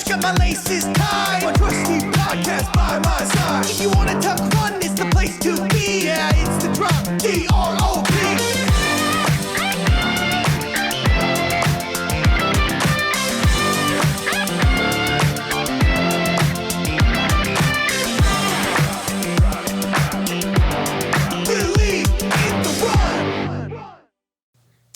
got my laces tied. My trusty podcast by my side. If you wanna talk fun, it's the place to be. Yeah, it's the drop, DROP.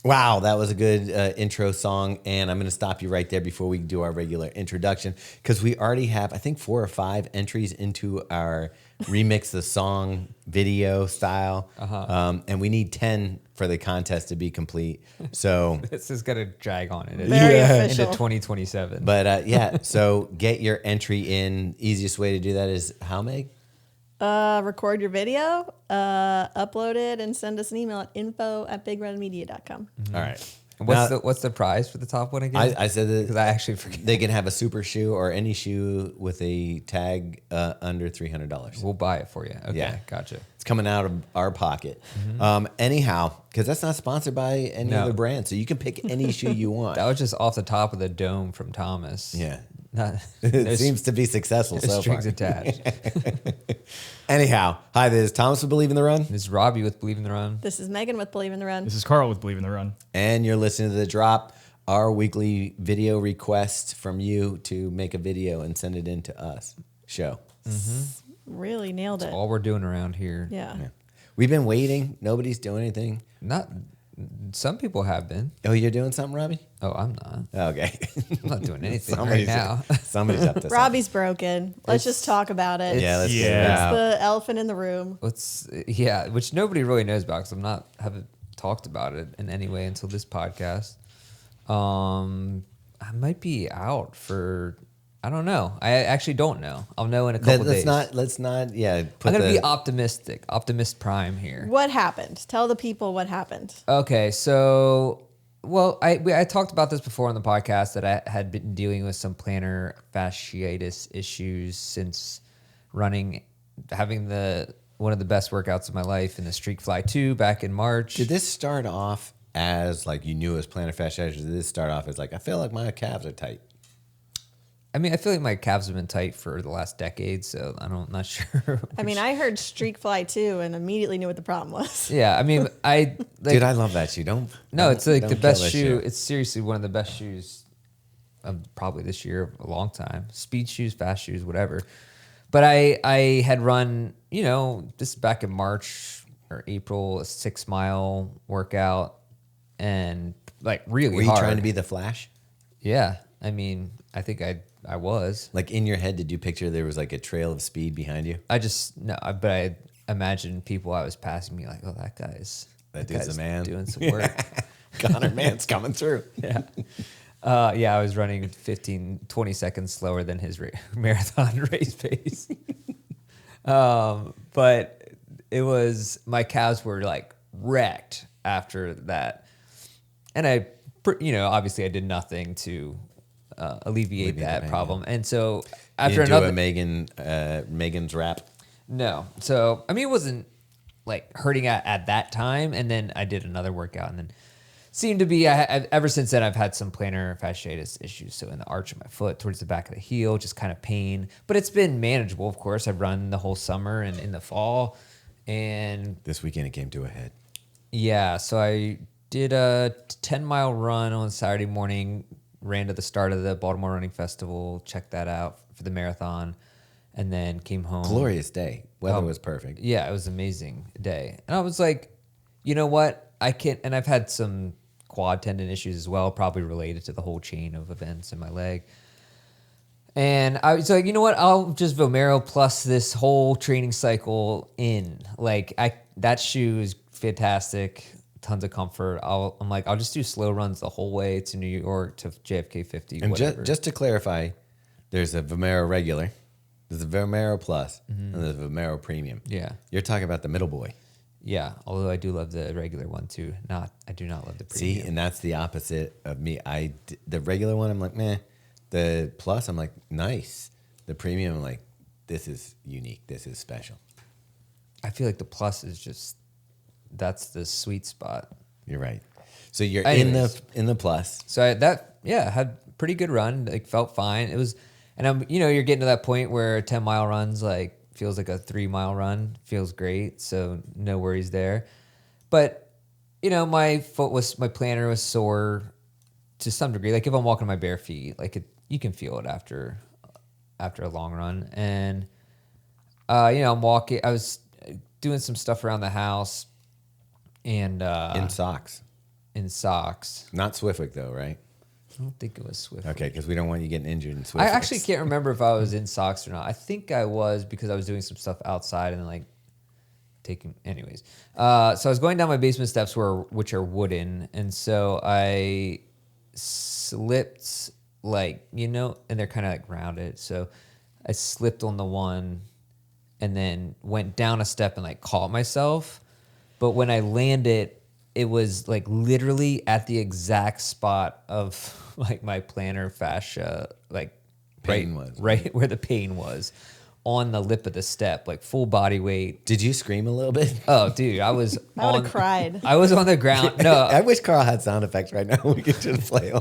Wow, that was a good intro song, and I'm going to stop you right there before we do our regular introduction, because we already have, I think, 4 or 5 entries into our remix the song video style, and we need 10 for the contest to be complete. So this is going to drag on into official. 2027. But yeah, so get your entry in. Easiest way to do that is how, Meg? Record your video, upload it, and send us an email at info@bigredmedia.com. All right. And what's the prize for the top one again? I said that because I actually forget. They can have a super shoe or any shoe with a tag under $300. We'll buy it for you. Okay, Yeah. gotcha. It's coming out of our pocket. Anyhow, because that's not sponsored by any other brand, so you can pick any shoe you want. That was just off the top of the dome from Thomas. Yeah. It seems to be successful so far. Strings attached. Anyhow, hi, this is Thomas with Believe in the Run. This is Robbe with Believe in the Run. This is Megan with Believe in the Run. This is Carl with Believe in the Run. And you're listening to The Drop, our weekly video request from you to make a video and send it in to us. Show. Really nailed it. All we're doing around here. Yeah. We've been waiting. Nobody's doing anything. Some people have been. Oh, you're doing something, Robbie? Oh, I'm not. Okay. I'm not doing anything right now. Somebody's up to something. Robbie's broken. Let's just talk about it. Yeah, let's get it Yeah. It's out. the elephant in the room. Which nobody really knows about because haven't talked about it in any way until this podcast. I might be out for, I don't know. I actually don't know. I'll know in a couple days. Let's not, I'm going to be optimistic. Optimist prime here. What happened? Tell the people what happened. Okay, so, well, I talked about this before on the podcast that I had been dealing with some plantar fasciitis issues since having one of the best workouts of my life in the Streak Fly 2 back in March. Did this start off as like you knew it was plantar fasciitis? Or did this start off as like, I feel like my calves are tight? I mean, I feel like my calves have been tight for the last decade, so I'm not sure. I mean, I heard Streak Fly 2 and immediately knew what the problem was. Yeah, I mean, Dude, I love that shoe. It's like don't the kill best that shoe. It's seriously one of the best shoes of probably this year, a long time. Speed shoes, fast shoes, whatever. But I had run, this is back in March or April, a 6-mile workout, and like really Were you hard. trying to be the Flash? Yeah, I mean, I think I was. Like in your head, did you picture there was like a trail of speed behind you? But I imagined people I was passing me like, oh, that guy's a man doing some work. Connor Mann's coming through. Yeah. I was running 20 seconds slower than his marathon race pace. But it was, my calves were like wrecked after that. And obviously I did nothing to alleviate that problem. And so after you Megan's rap. No. So, I mean, it wasn't like hurting at that time. And then I did another workout and then seemed to be, ever since then, I've had some plantar fasciitis issues. So in the arch of my foot, towards the back of the heel, just kind of pain. But it's been manageable, of course. I've run the whole summer and in the fall. And this weekend it came to a head. Yeah. So I did a 10-mile run on Saturday morning, ran to the start of the Baltimore Running Festival, checked that out for the marathon, and then came home. Glorious day. Weather was perfect. Yeah, it was an amazing day. And I was like, you know what? And I've had some quad tendon issues as well, probably related to the whole chain of events in my leg. And I was like, you know what? I'll just Vomero plus this whole training cycle in. Like, that shoe is fantastic. Tons of comfort. I'll just do slow runs the whole way to New York, to JFK 50, and whatever. just to clarify, there's a Vomero regular, there's a Vomero plus, and there's a Vomero premium. Yeah. You're talking about the middle boy. Yeah, although I do love the regular one too. I do not love the premium. See, and that's the opposite of me. The regular one, I'm like, meh. The plus, I'm like, nice. The premium, I'm like, this is unique. This is special. I feel like the plus is that's the sweet spot. You're right. So you're Anyways. in the plus. So I had a pretty good run. Like, felt fine. It was And you're getting to that point where a 10-mile run's like feels like a 3-mile run, feels great. So no worries there. But, my plantar was sore to some degree. Like if I'm walking on my bare feet, like you can feel it after a long run. And, I'm walking, I was doing some stuff around the house and, In socks. Not Swiftwick though, right? I don't think it was Swift. Okay, because we don't want you getting injured in Swiftwick. I actually can't remember if I was in socks or not. I think I was because I was doing some stuff outside and like anyways. So I was going down my basement steps which are wooden. And so I slipped and they're kind of like rounded. So I slipped on the one and then went down a step and like caught myself. But when I landed, it was like literally at the exact spot of like my plantar fascia, like Pain was. right where the pain was, on the lip of the step, like full body weight. Did you scream a little bit? Oh, dude, I would have cried. I was on the ground. No, I wish Carl had sound effects right now. We could just play.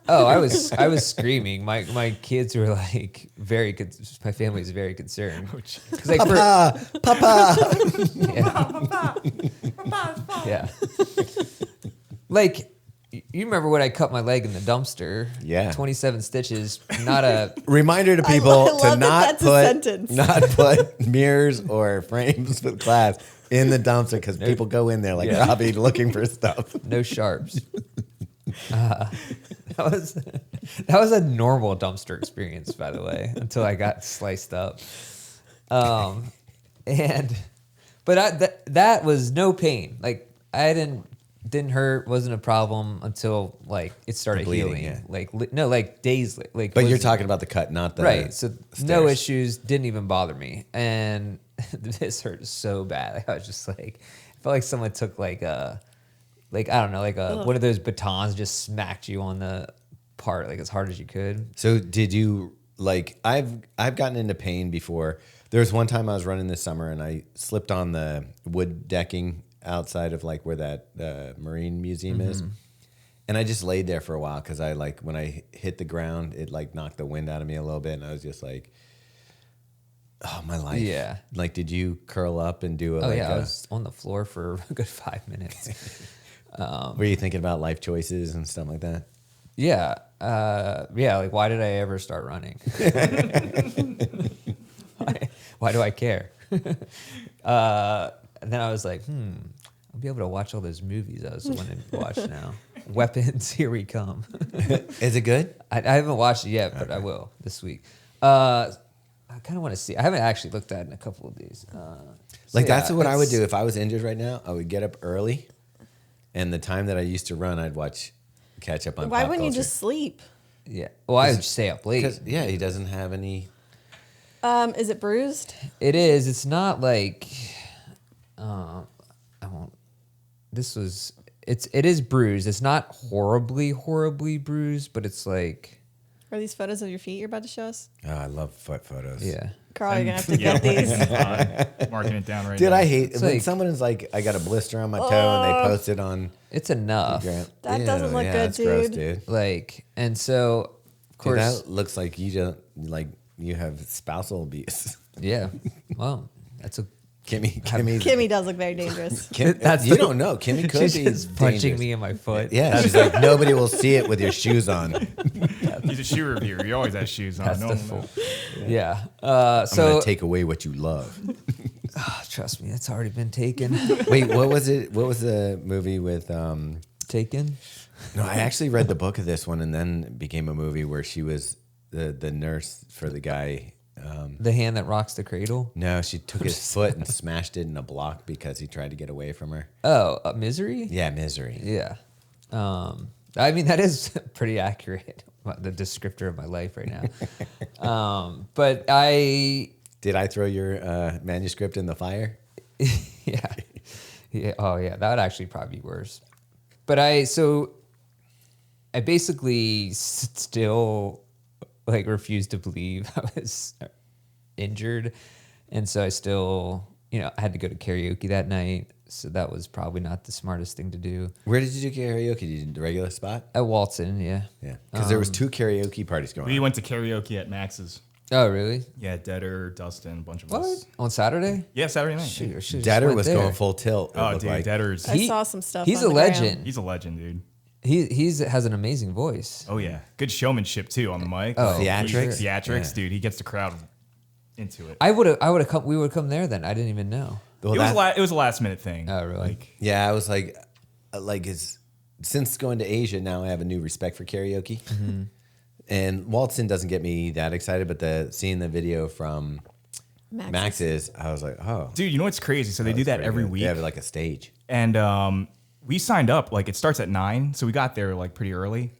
I was screaming. My kids were like my family was very concerned. Cause like Papa. Yeah. Like, you remember when I cut my leg in the dumpster? Yeah. 27 stitches. Not a Reminder to I people love to that not that's a sentence. put mirrors or frames with glass in the dumpster because people go in there like Robbie looking for stuff. no sharps. That was a normal dumpster experience, by the way, until I got sliced up. But that was no pain. Like I didn't hurt, wasn't a problem until like it started bleeding, healing. yeah. Like days. Like, But you're talking about the cut, not the right. So stairs. no issues, didn't even bother me, and this hurt so bad. Like, I was just like, I felt like someone took like I don't know, like one of those batons, just smacked you on the part like as hard as you could. So did you like? I've gotten into pain before. There was one time I was running this summer and I slipped on the wood decking outside of like where that Marine Museum is, and I just laid there for a while because I like when I hit the ground, it like knocked the wind out of me a little bit, and I was just like, oh my life. Yeah. Like, did you curl up and do I was on the floor for a good 5 minutes. Were you thinking about life choices and stuff like that? Yeah. Like, why did I ever start running? Why do I care? And then I was like, I'll be able to watch all those movies I was wanting to watch now. Weapons, Here We Come. Is it good? I haven't watched it yet, but I will this week. I kind of want to see. I haven't actually looked at it in a couple of days. That's what I would do if I was injured right now. I would get up early, and the time that I used to run, I'd catch up on. Why pop wouldn't you culture. just sleep? Yeah. Well, I would stay up late. He doesn't have any. Is it bruised? It is. It's not like. I won't. This was. It is bruised. It's not horribly bruised, but it's like. Are these photos of your feet you're about to show us? Oh, I love foot photos. Yeah. Carl, you're gonna have to get these. Marking it down right Dude, now. I hate when like- someone is like, I got a blister on my toe and they post it on It's enough. Instagram. That doesn't look good, that's gross, dude. dude. Like, and so of Dude, course, that looks like you have spousal abuse. yeah. Well, that's a. Kimmy does look very dangerous. You don't know. Kimmy could She's be just punching dangerous. me in my foot. Yeah, she's like, nobody will see it with your shoes on. He's a shoe reviewer. You always have shoes on. That's No the one knows. Yeah. I'm So gonna take away what you love. trust me, it's already been taken. Wait, what was it? What was the movie with? Taken. No, I actually read the book of this one, and then it became a movie where she was the nurse for the guy. The hand that rocks the cradle. No, she took his foot and smashed it in a block because he tried to get away from her. Oh, Misery. Yeah, Misery. Yeah. I mean, that is pretty accurate. The descriptor of my life right now. But Did I throw your manuscript in the fire? yeah. Oh yeah, that would actually probably be worse. But I basically still like refused to believe I was injured, and so I still, I had to go to karaoke that night. So that was probably not the smartest thing to do. Where did you do karaoke? Did you do the regular spot? At Walton, yeah. Yeah, because there was 2 karaoke parties going We on. went to karaoke at Max's. Oh, really? Yeah, Deader, Dustin, a bunch of What? us. On Saturday? Yeah, Saturday night. Shoot, I should've just Debtor went was there. going full tilt. It Oh, looked dude, like. Deader's I saw some stuff. He's on a the gram. legend. he's a legend, dude. He has an amazing voice. Oh yeah, good showmanship too on the mic. Oh, Theatrics? theatrics, Yeah. dude. He gets the crowd into it. I would have come. We would come there then. I didn't even know. Well, It was a last minute thing. Oh, really? Like, yeah, I was like since going to Asia, now I have a new respect for karaoke. And Walton doesn't get me that excited, but seeing the video from Max's, I was like, oh. dude, you know what's crazy? So they do that's that pretty every good. week. They have like a stage. And we signed up, like it starts at 9, so we got there like pretty early.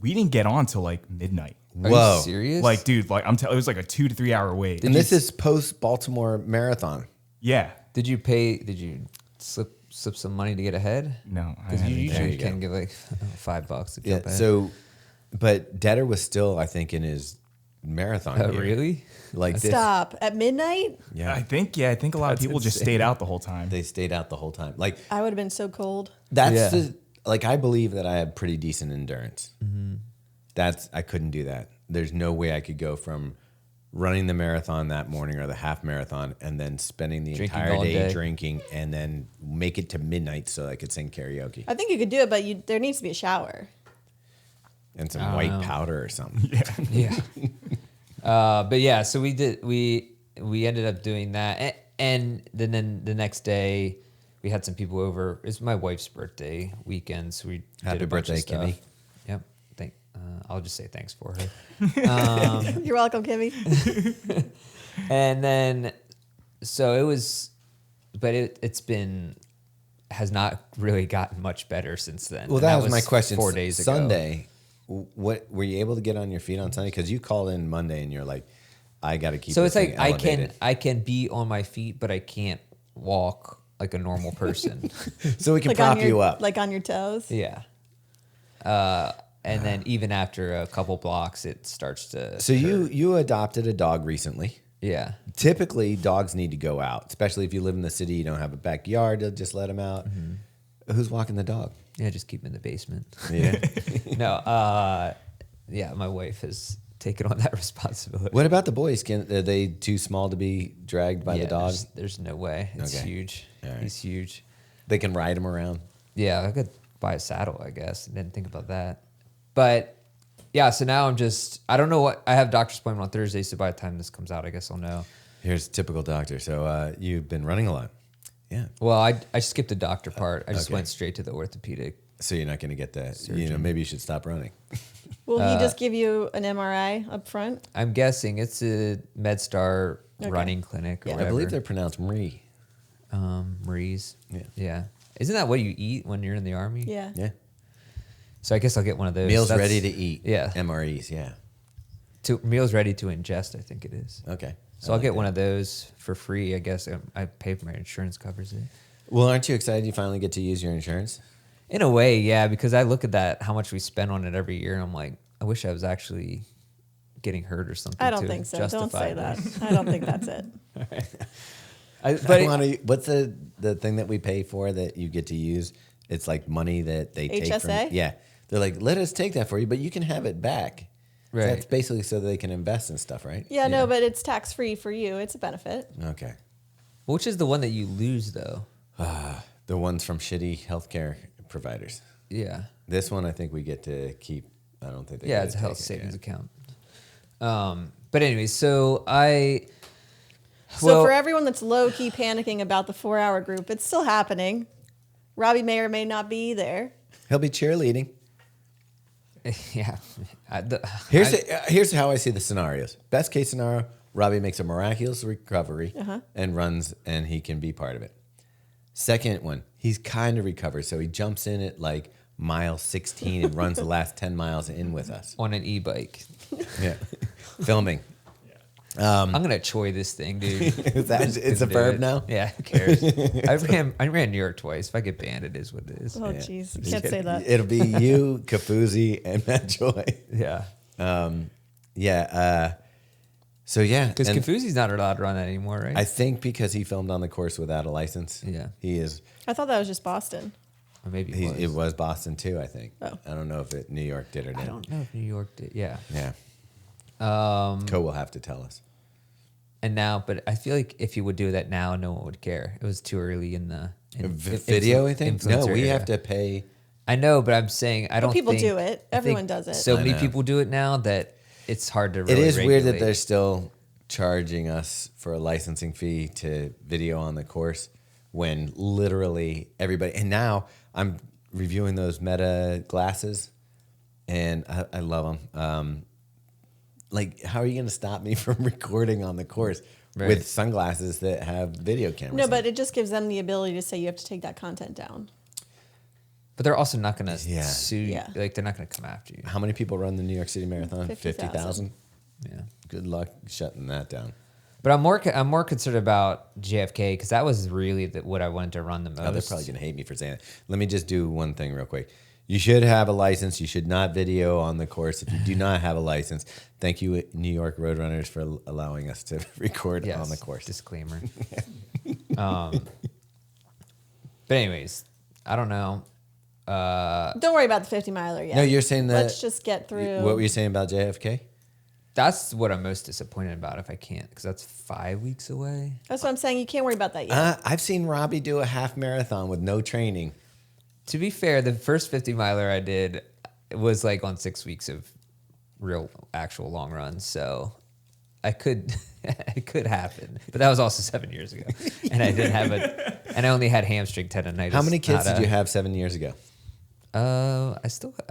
We didn't get on till like midnight. Are Whoa. you serious? Like, dude, like it was like a 2 to 3 hour wait. And this is post Baltimore Marathon. Yeah. Did you pay? Did you slip some money to get ahead? No, I Because you haven't. usually you can go. give like $5 to Yeah. jump ahead. So, but Deader was still, I think, in his marathon. Oh, gear. really? Like this. Stop at midnight. Yeah. I think a lot of people just stayed out the whole time. They stayed out the whole time. Like I would have been so cold. that's Yeah. like I believe that I have pretty decent endurance. I couldn't do that. There's no way I could go from running the marathon that morning or the half marathon and then spending the Drinking entire all day day. drinking and then make it to midnight so I could sing karaoke I think you could do it, but there needs to be a shower. and some white powder or something. Yeah. But yeah, so we did. We ended up doing that, and then the next day we had some people over. It's my wife's birthday weekend, so we Happy did a bunch of birthday, stuff. Kimmy. Yep. I'll just say thanks for her. You're welcome, Kimmy. And then, so it was, but has not really gotten much better since then. Well, And that was my question. 4 days ago. Sunday, what were you able to get on your feet on Sunday? Because you called in Monday and you're like, I got to keep. So this it's like thing elevated. I can be on my feet, but I can't walk like a normal person. So we can Like on prop your, you up. like on your toes. Yeah. And then even after a couple blocks, it starts to. So you adopted a dog recently. Yeah. Typically, dogs need to go out, especially if you live in the city. You don't have a backyard to just let them out. Who's walking the dog? Yeah, just keep him in the basement. Yeah. No, yeah, my wife has taken on that responsibility. What about the boys? Are they too small to be dragged by Yeah, the dog? There's no way. It's Okay. huge. All right. He's huge. They can ride him around. Yeah, I could buy a saddle, I guess. I didn't think about that. But yeah, so now I don't know what, I have doctor's appointment on Thursday, so by the time this comes out, I guess I'll know. Here's a typical doctor. So you've been running a lot. Yeah. Well, I skipped the doctor part. I just okay. went straight to the orthopedic. So you're not going to get that. Maybe you should stop running. Will he just give you an MRI up front? I'm guessing it's a MedStar running clinic or Yeah. I whatever. believe they're pronounced Marie. Marie's. Yeah. Yeah. Isn't that what you eat when you're in the army? Yeah. Yeah. So I guess I'll get one of those. Meals That's- ready to eat. Yeah. MREs. Yeah. Meals ready to ingest, I think it is. Okay. So I'll get one of those for free, I guess. I pay for my insurance covers it. Well, aren't you excited you finally get to use your insurance? In a way, yeah, because I look at that, how much we spend on it every year, and I'm like, I wish I was actually getting hurt or something. I don't to think so. Don't justify say that. this. I don't think that's it. What's the thing that we pay for that you get to use? It's like money that they take from HSA? Yeah. They're like, let us take that for you, but you can have it back. Right. That's basically so they can invest in stuff, right? Yeah, no, but it's tax free for you. It's a benefit. Okay. Which is the one that you lose, though? The ones from shitty healthcare providers. Yeah. This one I think we get to keep. I don't think they Yeah, get it's to a health take it, savings yeah. account. But anyway, so So for everyone that's low key panicking about the 4 hour group, it's still happening. Robbie may or may not be there. He'll be cheerleading. yeah. Here's how I see the scenarios. Best case scenario, Robbie makes a miraculous recovery and runs, and he can be part of it. Second one, he's kind of recovered, so he jumps in at like mile 16 and runs the last 10 miles in with us. on an e-bike. Yeah, filming. I'm gonna choy this thing, dude. It's a Do verb it. now. Yeah, who cares? I ran New York twice. If I get banned, it is what it is. Oh, jeez. You can't say that. It'll be you, Kafuzi, and Matt Joy. Yeah. Yeah. So yeah, Because and Kafuzi's not allowed to run that anymore, right? I think because he filmed on the course without a license. Yeah. he is. I thought that was just Boston. or maybe It was Boston too. I think. Oh. I don't know if New York did or not. I don't know if New York did. Yeah. Yeah, Um, Co will have to tell us. and now, but I feel like if you would do that now, no one would care. It was too early in the Video, I think. No, influencer we era. have to pay. I know, but I'm saying I don't. people think- do it. I Everyone think does it. So I many know. people do it now that it's hard to. Really It is weird that regulate. they're still charging us for a licensing fee to video on the course when literally everybody. And now I'm reviewing those Meta glasses, and I love them. Like, how are you going to stop me from recording on the course Right. with sunglasses that have video cameras? No, in but them? it just gives them the ability to say you have to take that content down. But they're also not going to Yeah. sue. Yeah. Like they're not going to come after you. How many people run the New York City Marathon? 50,000. 50,000. Yeah. Good luck shutting that down. But I'm more concerned about JFK because that was really what I wanted to run the most. Oh, they're probably going to hate me for saying that. Let me just do one thing real quick. You should have a license. You should not video on the course if you do not have a license. Thank you, New York Roadrunners, for allowing us to record Yes, on the course. Disclaimer. But anyways, I don't know. Don't worry about the 50 miler yet. No, you're saying that. Let's just get through. What were you saying about JFK? That's what I'm most disappointed about if I can't, because that's 5 weeks away. That's what I'm saying. You can't worry about that yet. I've seen Robbe do a half marathon with no training. To be fair, the first 50 miler I did was like on 6 weeks of real, actual long runs. So I could, it could happen. But that was also 7 years ago, and I didn't have and I only had hamstring tendonitis. How many kids did you have 7 years ago? I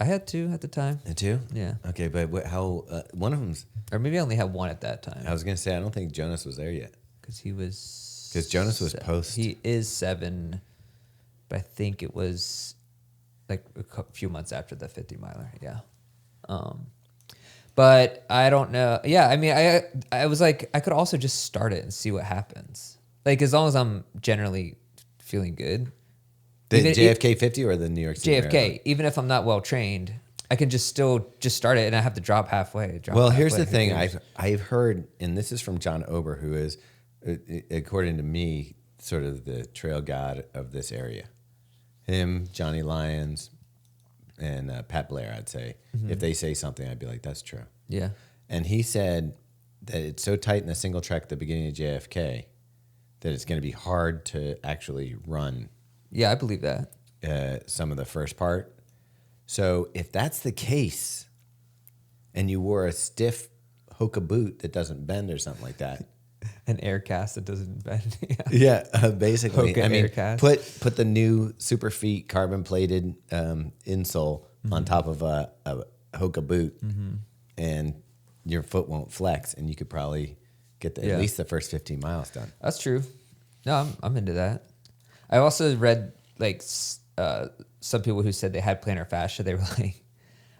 had two at the time, Two? Yeah. Okay, but how? One of them's. or maybe I only had one at that time. I was gonna say I don't think Jonas was there yet. Because he was. 'Cause Jonas was post. He is 7, but I think it was like a few months after the 50 miler. Yeah. But I don't know. Yeah, I mean, I was like, I could also just start it and see what happens. Like, as long as I'm generally feeling good. The Even JFK 50 or the New York City JFK, Marathon? even if I'm not well trained, I can just start it and I have to drop halfway. Well, here's the thing. I've heard, and this is from John Ober, who is, according to me, sort of the trail god of this area. Him, Johnny Lyons, and Pat Blair, I'd say. If they say something, I'd be like, that's true. Yeah. And he said that it's so tight in the single track at the beginning of JFK that it's going to be hard to actually run Yeah, I believe that. some of the first part. So if that's the case, and you wore a stiff Hoka boot that doesn't bend or something like that, An air cast that doesn't bend. basically, Hoka I mean, air cast. put the new Superfeet carbon plated insole on top of a Hoka boot, and your foot won't flex, and you could probably get Yeah. at least the first 15 miles done. That's true. No, I'm into that. I also read like some people who said they had plantar fascia. They were like,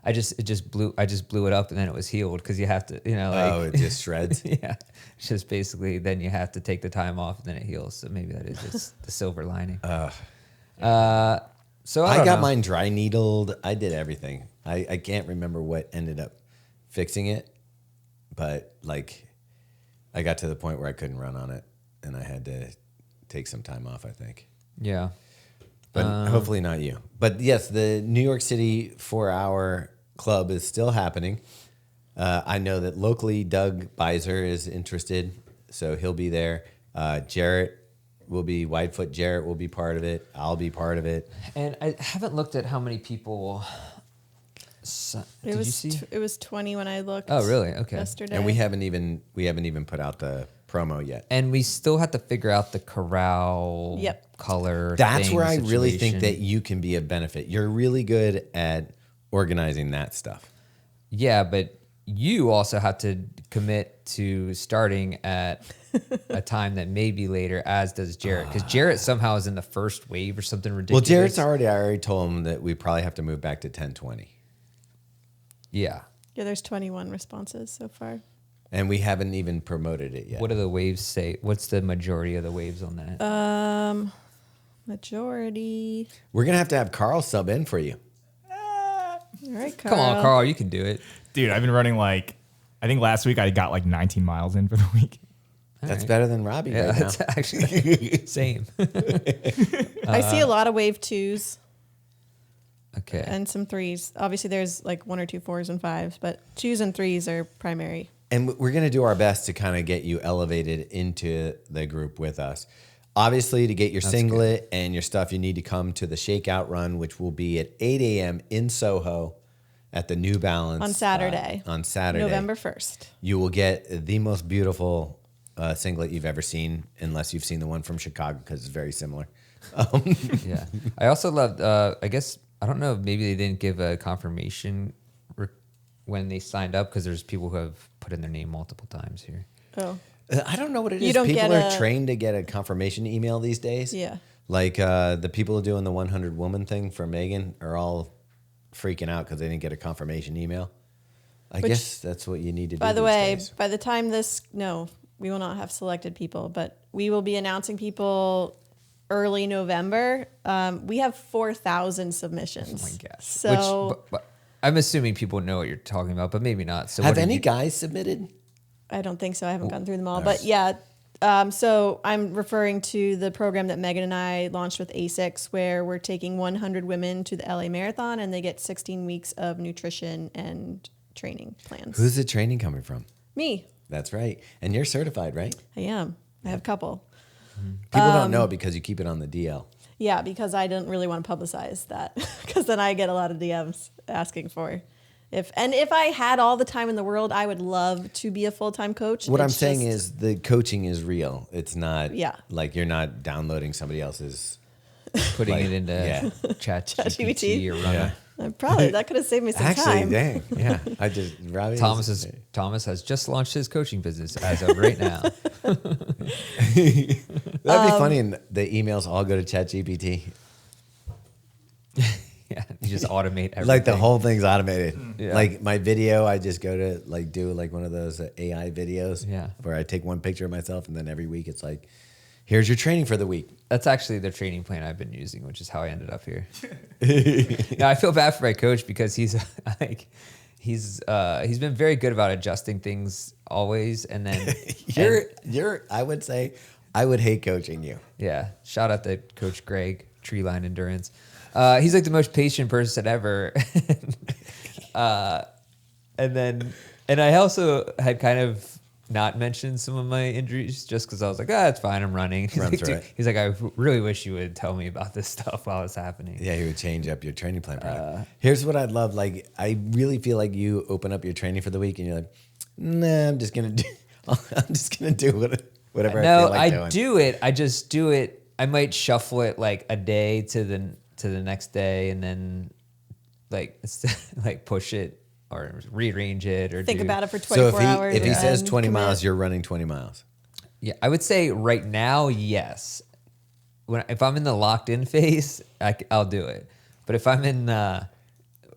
I just blew it up and then it was healed because you have to, like, It just shreds. yeah, it's just basically then you have to take the time off and then it heals. So maybe that is just the silver lining. So I I don't got know. mine dry needled. I did everything. I can't remember what ended up fixing it, but like I got to the point where I couldn't run on it and I had to take some time off, I think. Yeah. But hopefully not you. But yes, the New York City 4-hour club is still happening. I know that locally Doug Beiser is interested, so he'll be there. Jarrett will be, Widefoot Jarrett will be part of it. I'll be part of it. And I haven't looked at how many people. Did you see? It was 20 when I looked. Oh, really? Okay. Yesterday. And we haven't even put out the promo yet. And we still have to figure out the corral Yep. color. That's thing, where I really think situation. that you can be of benefit. You're really good at organizing that stuff. Yeah, but you also have to commit to starting at a time that may be later, as does Jarrett. Because Jarrett somehow is in the first wave or something Well, ridiculous. I already told him that we probably have to move back to 10:20. Yeah. Yeah, there's 21 responses so far. And we haven't even promoted it yet. What do the waves say? What's the majority of the waves on that? Majority. We're going to have Carl sub in for you. All right, Carl. Come on, Carl, you can do it. Dude, I've been running like I think last week I got like 19 miles in for the week. That's better than Robbie Yeah, right that's now. actually same. I see a lot of wave 2s Okay. and some 3s. Obviously, there's like 1 or 2 4s and 5s, but 2s and 3s are primary. And we're going to do our best to kind of get you elevated into the group with us. Obviously, to get your singlet and your stuff, you need to come to the Shakeout Run, which will be at 8 a.m. in Soho at the New Balance. On Saturday. On Saturday. November 1st. You will get the most beautiful singlet you've ever seen, unless you've seen the one from Chicago, because it's very similar. Yeah. I also loved, I guess, I don't know, maybe they didn't give a confirmation when they signed up, because there's people who have put in their name multiple times here. Oh, I don't know what it You is. don't People get are trained to get a confirmation email these days. yeah. Like the people doing the 100 woman thing for Megan are all freaking out because they didn't get a confirmation email. I Which, guess that's what you need to do. By the these way, days. by the time we will not have selected people, but we will be announcing people early November. We have 4,000 submissions. Oh my gosh. So but I'm assuming people know what you're talking about, but maybe not. So have what any guys submitted? I don't think so. I haven't gone through them all. All But right. yeah, so I'm referring to the program that Megan and I launched with ASICS, where we're taking 100 women to the LA Marathon, and they get 16 weeks of nutrition and training plans. Who's the training coming from? Me? That's right. And you're certified, right? I am. I have a couple. People don't know because you keep it on the DL. Yeah, because I didn't really want to publicize that, because then I get a lot of DMs asking for. If I had all the time in the world, I would love to be a full-time coach. What I'm It's saying just- is the coaching is real. It's not Yeah. like you're not downloading somebody else's. putting like, it into yeah. ChatGPT or runner. probably that could have saved me some Actually, time. dang. Yeah. I just, Robbie. Thomas has just launched his coaching business as of right now. That'd be funny. And the emails all go to ChatGPT. Yeah, you just automate everything. Like the whole thing's automated. Yeah. Like my video, I just go to like do like one of those AI videos. Yeah. Where I take one picture of myself and then every week it's like, here's your training for the week. That's actually the training plan I've been using, which is how I ended up here. Now I feel bad for my coach because he's like, he's been very good about adjusting things always, and then I would say, I would hate coaching you. yeah, shout out to Coach Greg, Tree Line Endurance. He's like the most patient person ever. And I also had kind of not mentioned some of my injuries just because I was like, it's fine, I'm running. He's Run like, through it. he's like, I really wish you would tell me about this stuff while it's happening. Yeah, he would change up your training plan. Probably. Here's what I'd love. Like, I really feel like you open up your training for the week and you're like, nah, I'm just gonna do whatever I No, feel like I doing. do it. I just do it. I might shuffle it like a day to the next day, and then like push it or rearrange it or Think do, about it for So 24 hours. if he and says then 20 commit. miles, you're running 20 miles. Yeah, I would say right now, yes. If I'm in the locked in phase, I'll do it. But if I'm in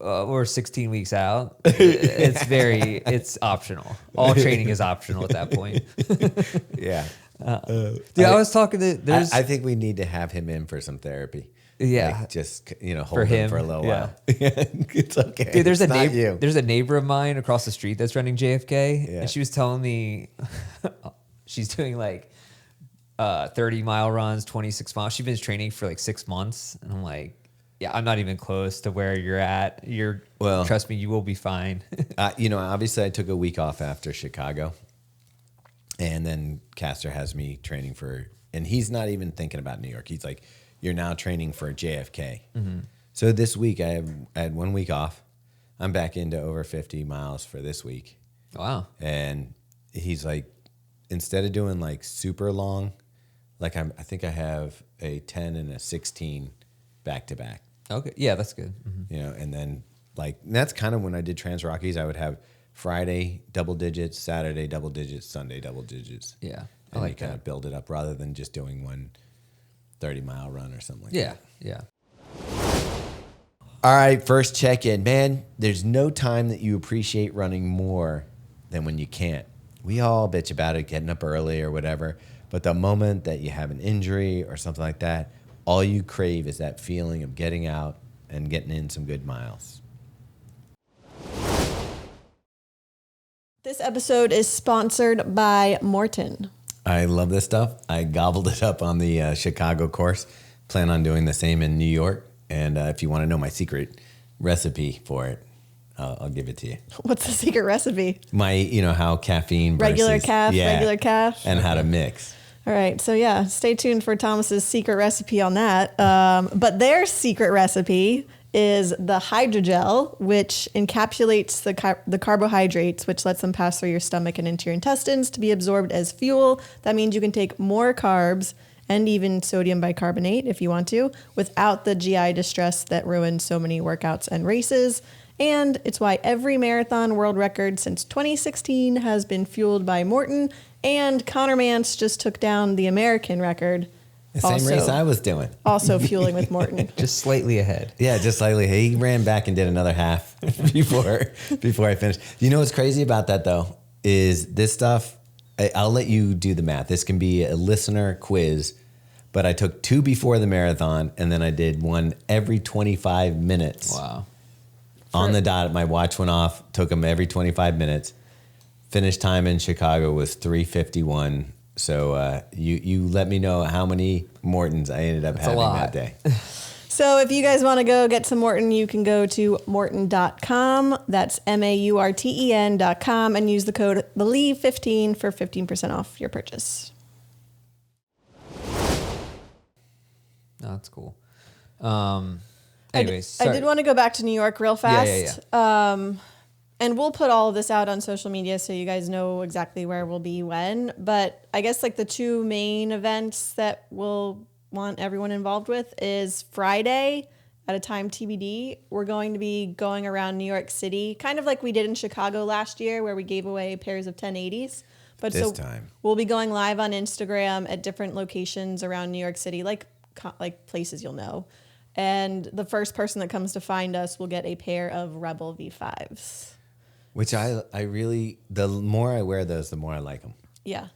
we're 16 weeks out, it's optional. All training is optional at that point. Yeah. Dude, I was talking to I think we need to have him in for some therapy. Yeah. Like just hold For him him, for a little yeah. while. It's okay. Dude, there's It's a not neighbor. you. There's a neighbor of mine across the street that's running JFK, Yeah. and she was telling me she's doing like 30-mile runs, 26 miles. She's been training for like 6 months, and I'm like, yeah, I'm not even close to where you're at. Trust me, you will be fine. Obviously I took a week off after Chicago, and then Castor has me training and he's not even thinking about New York. He's like, you're now training for JFK. Mm-hmm. So this week I had 1 week off. I'm back into over 50 miles for this week. Wow. And he's like, instead of doing like super long, like I think I have a 10 and a 16 back to back. Okay. Yeah, that's good. Mhm. And then and that's kind of when I did Trans Rockies. I would have Friday double digits, Saturday double digits, Sunday double digits. Yeah. I And like you kind that. of build it up rather than just doing one 30-mile run or something like Yeah. that. Yeah. All right, first check-in. Man, there's no time that you appreciate running more than when you can't. We all bitch about it, getting up early or whatever, but the moment that you have an injury or something like that, all you crave is that feeling of getting out and getting in some good miles. This episode is sponsored by MAURTEN. I love this stuff. I gobbled it up on the Chicago course. Plan on doing the same in New York. And if you want to know my secret recipe for it, I'll give it to you. What's the secret recipe? How caffeine Regular versus, regular calf. and how to mix. All right, so yeah, stay tuned for Thomas's secret recipe on that. But their secret recipe is the hydrogel, which encapsulates the carbohydrates, which lets them pass through your stomach and into your intestines to be absorbed as fuel. That means you can take more carbs and even sodium bicarbonate if you want to, without the GI distress that ruins so many workouts and races. And it's why every marathon world record since 2016 has been fueled by MAURTEN. And Connor Mance just took down the American record. The same race I was doing. Also fueling with MAURTEN. Just slightly ahead. Yeah, just slightly. He ran back and did another half before I finished. You know what's crazy about that, though, is this stuff, I'll let you do the math. This can be a listener quiz, but I took 2 before the marathon, and then I did 1 every 25 minutes. Wow. On the dot, my watch went off, took them every 25 minutes. Finish time in Chicago was 3:51. So you let me know how many MAURTENs I ended up having that day. So if you guys want to go get some MAURTEN, you can go to maurten.com. That's MAURTEN.com and use the code BELIEVE15 for 15% off your purchase. No, that's cool. I did want to go back to New York real fast. Yeah. And we'll put all of this out on social media so you guys know exactly where we'll be when. But I guess like the 2 main events that we'll want everyone involved with is Friday at a time TBD. We're going to be going around New York City, kind of like we did in Chicago last year where we gave away pairs of 1080s. But This time. we'll be going live on Instagram at different locations around New York City, like places you'll know. And the first person that comes to find us will get a pair of Rebel V5s. Which I really, the more I wear those, the more I like them. Yeah.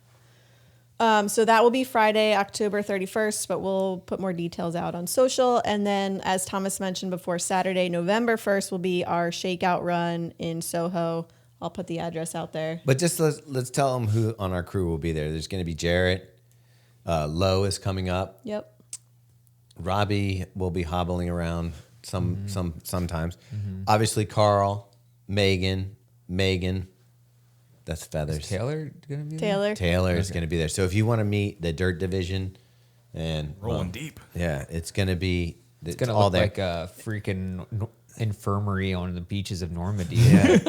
So that will be Friday, October 31st, but we'll put more details out on social. And then, as Thomas mentioned before, Saturday, November 1st will be our shakeout run in Soho. I'll put the address out there. But just let's tell them who on our crew will be there. There's going to be Jarrett. Lowe is coming up. Yep. Robbe will be hobbling around sometimes. Mm-hmm. Obviously, Carl, Megan. That's Feathers. Is Taylor going to be Taylor. Taylor is going to be there. So if you want to meet the dirt division and Rolling deep. Yeah, it's going to be It's going to all look there. like a freaking infirmary on the beaches of Normandy. Yeah.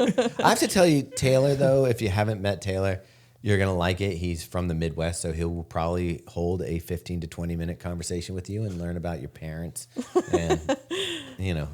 I have to tell you, Taylor, though, if you haven't met Taylor, you're going to like it. He's from the Midwest, so he'll probably hold a 15 to 20-minute conversation with you and learn about your parents and,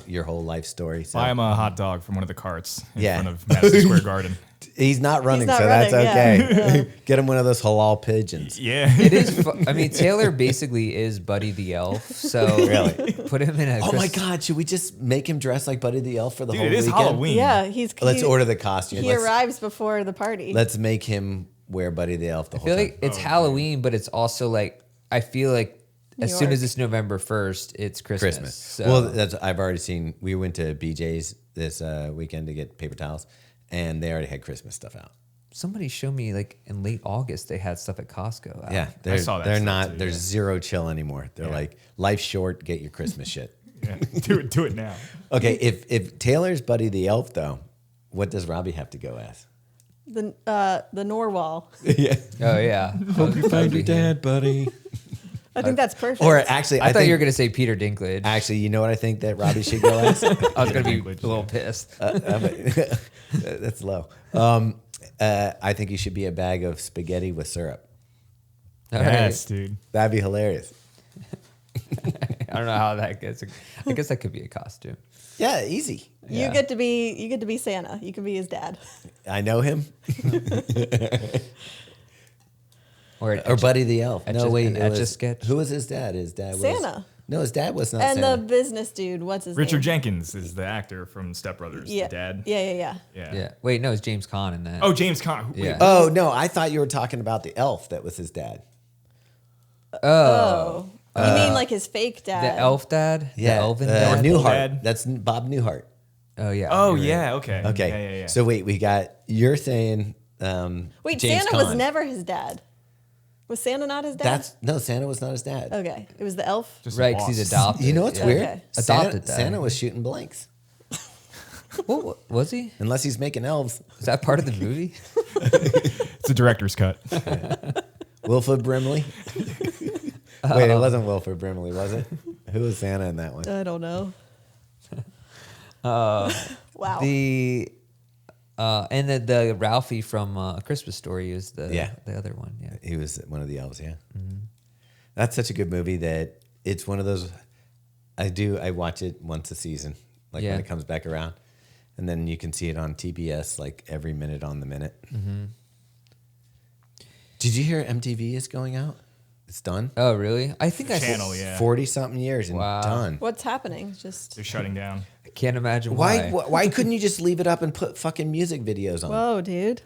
your whole life story. So. Buy him a hot dog from one of the carts in Yeah. front of Madison Square Garden. He's not running, not so running, that's okay. yeah. Get him one of those halal pigeons. Yeah. It is. I mean, Taylor basically is Buddy the Elf. So Really? put him in a. Oh, my God. Should we just make him dress like Buddy the Elf for the Dude, whole it is weekend? Halloween. Yeah, Let's order the costume. He arrives before the party. Let's make him wear Buddy the Elf the I whole feel time. like it's Halloween, but it's also like I feel like as New soon as York. it's November 1st, it's Christmas. So. Well, I've already seen. We went to BJ's this weekend to get paper towels, and they already had Christmas stuff out. Somebody showed me like in late August they had stuff at Costco. out. Yeah, I saw that they're stuff not. too, There's yeah. zero chill anymore. They're Yeah. like, life's short. Get your Christmas shit. Yeah. Do it now. Okay, if Taylor's Buddy the Elf though, what does Robbie have to go as? The Norwal. Yeah. Oh yeah. Hope you Find your dad, buddy. I think that's perfect. Or actually, I thought think, you were gonna say Peter Dinklage. Actually, you know what I think that Robbie should go as? I was gonna be Dinklage, a little yeah. pissed. That's low. I think he should be a bag of spaghetti with syrup. All right. Yes, dude. That'd be hilarious. I don't know how that gets. I guess that could be a costume. Yeah, easy. You get to be Santa. You can be his dad. I know him. Or Buddy the Elf. Etch No, a- wait. an it Etch a was- Sketch? Who was his dad? His dad was Santa. No, his dad was not And Santa. the business dude, what's his Richard name? Jenkins is the actor from Step Brothers, Yeah. the dad. Yeah. Yeah. Wait, no, it's James Caan in that. Oh, James Caan. Wait, Yeah. Oh no, I thought you were talking about the elf that was his dad. Oh. You mean like his fake dad? The elf dad. Yeah, The elven dad. Newhart. Dad. That's Bob Newhart. Oh yeah. Oh you're right. yeah. Okay. Okay. Yeah. So wait, you're saying Wait, James Santa was Caan. never his dad. Was Santa not his dad? No, Santa was not his dad. Okay. It was the elf. Just Right, a 'cause he's boss. adopted. You know what's Yeah. weird? Okay. Adopted dad. Santa was shooting blanks. What was he? Unless he's making elves. Was that part of the movie? It's a director's cut. Wilford Brimley. Wait, it wasn't Wilford Brimley, was it? Who was Santa in that one? I don't know. Wow. The and the Ralphie from A Christmas Story is the other one. Yeah. He was one of the elves, yeah. That's such a good movie that it's one of those. I watch it once a season, like Yeah. when it comes back around, and then you can see it on TBS like every minute on the minute. Did you hear MTV is going out? It's done. Oh really? I think I Channel, yeah. 40-something years and Wow. done. What's happening? Just They're shutting down. I can't imagine Why? why. Why couldn't you just leave it up and put fucking music videos on? whoa, dude.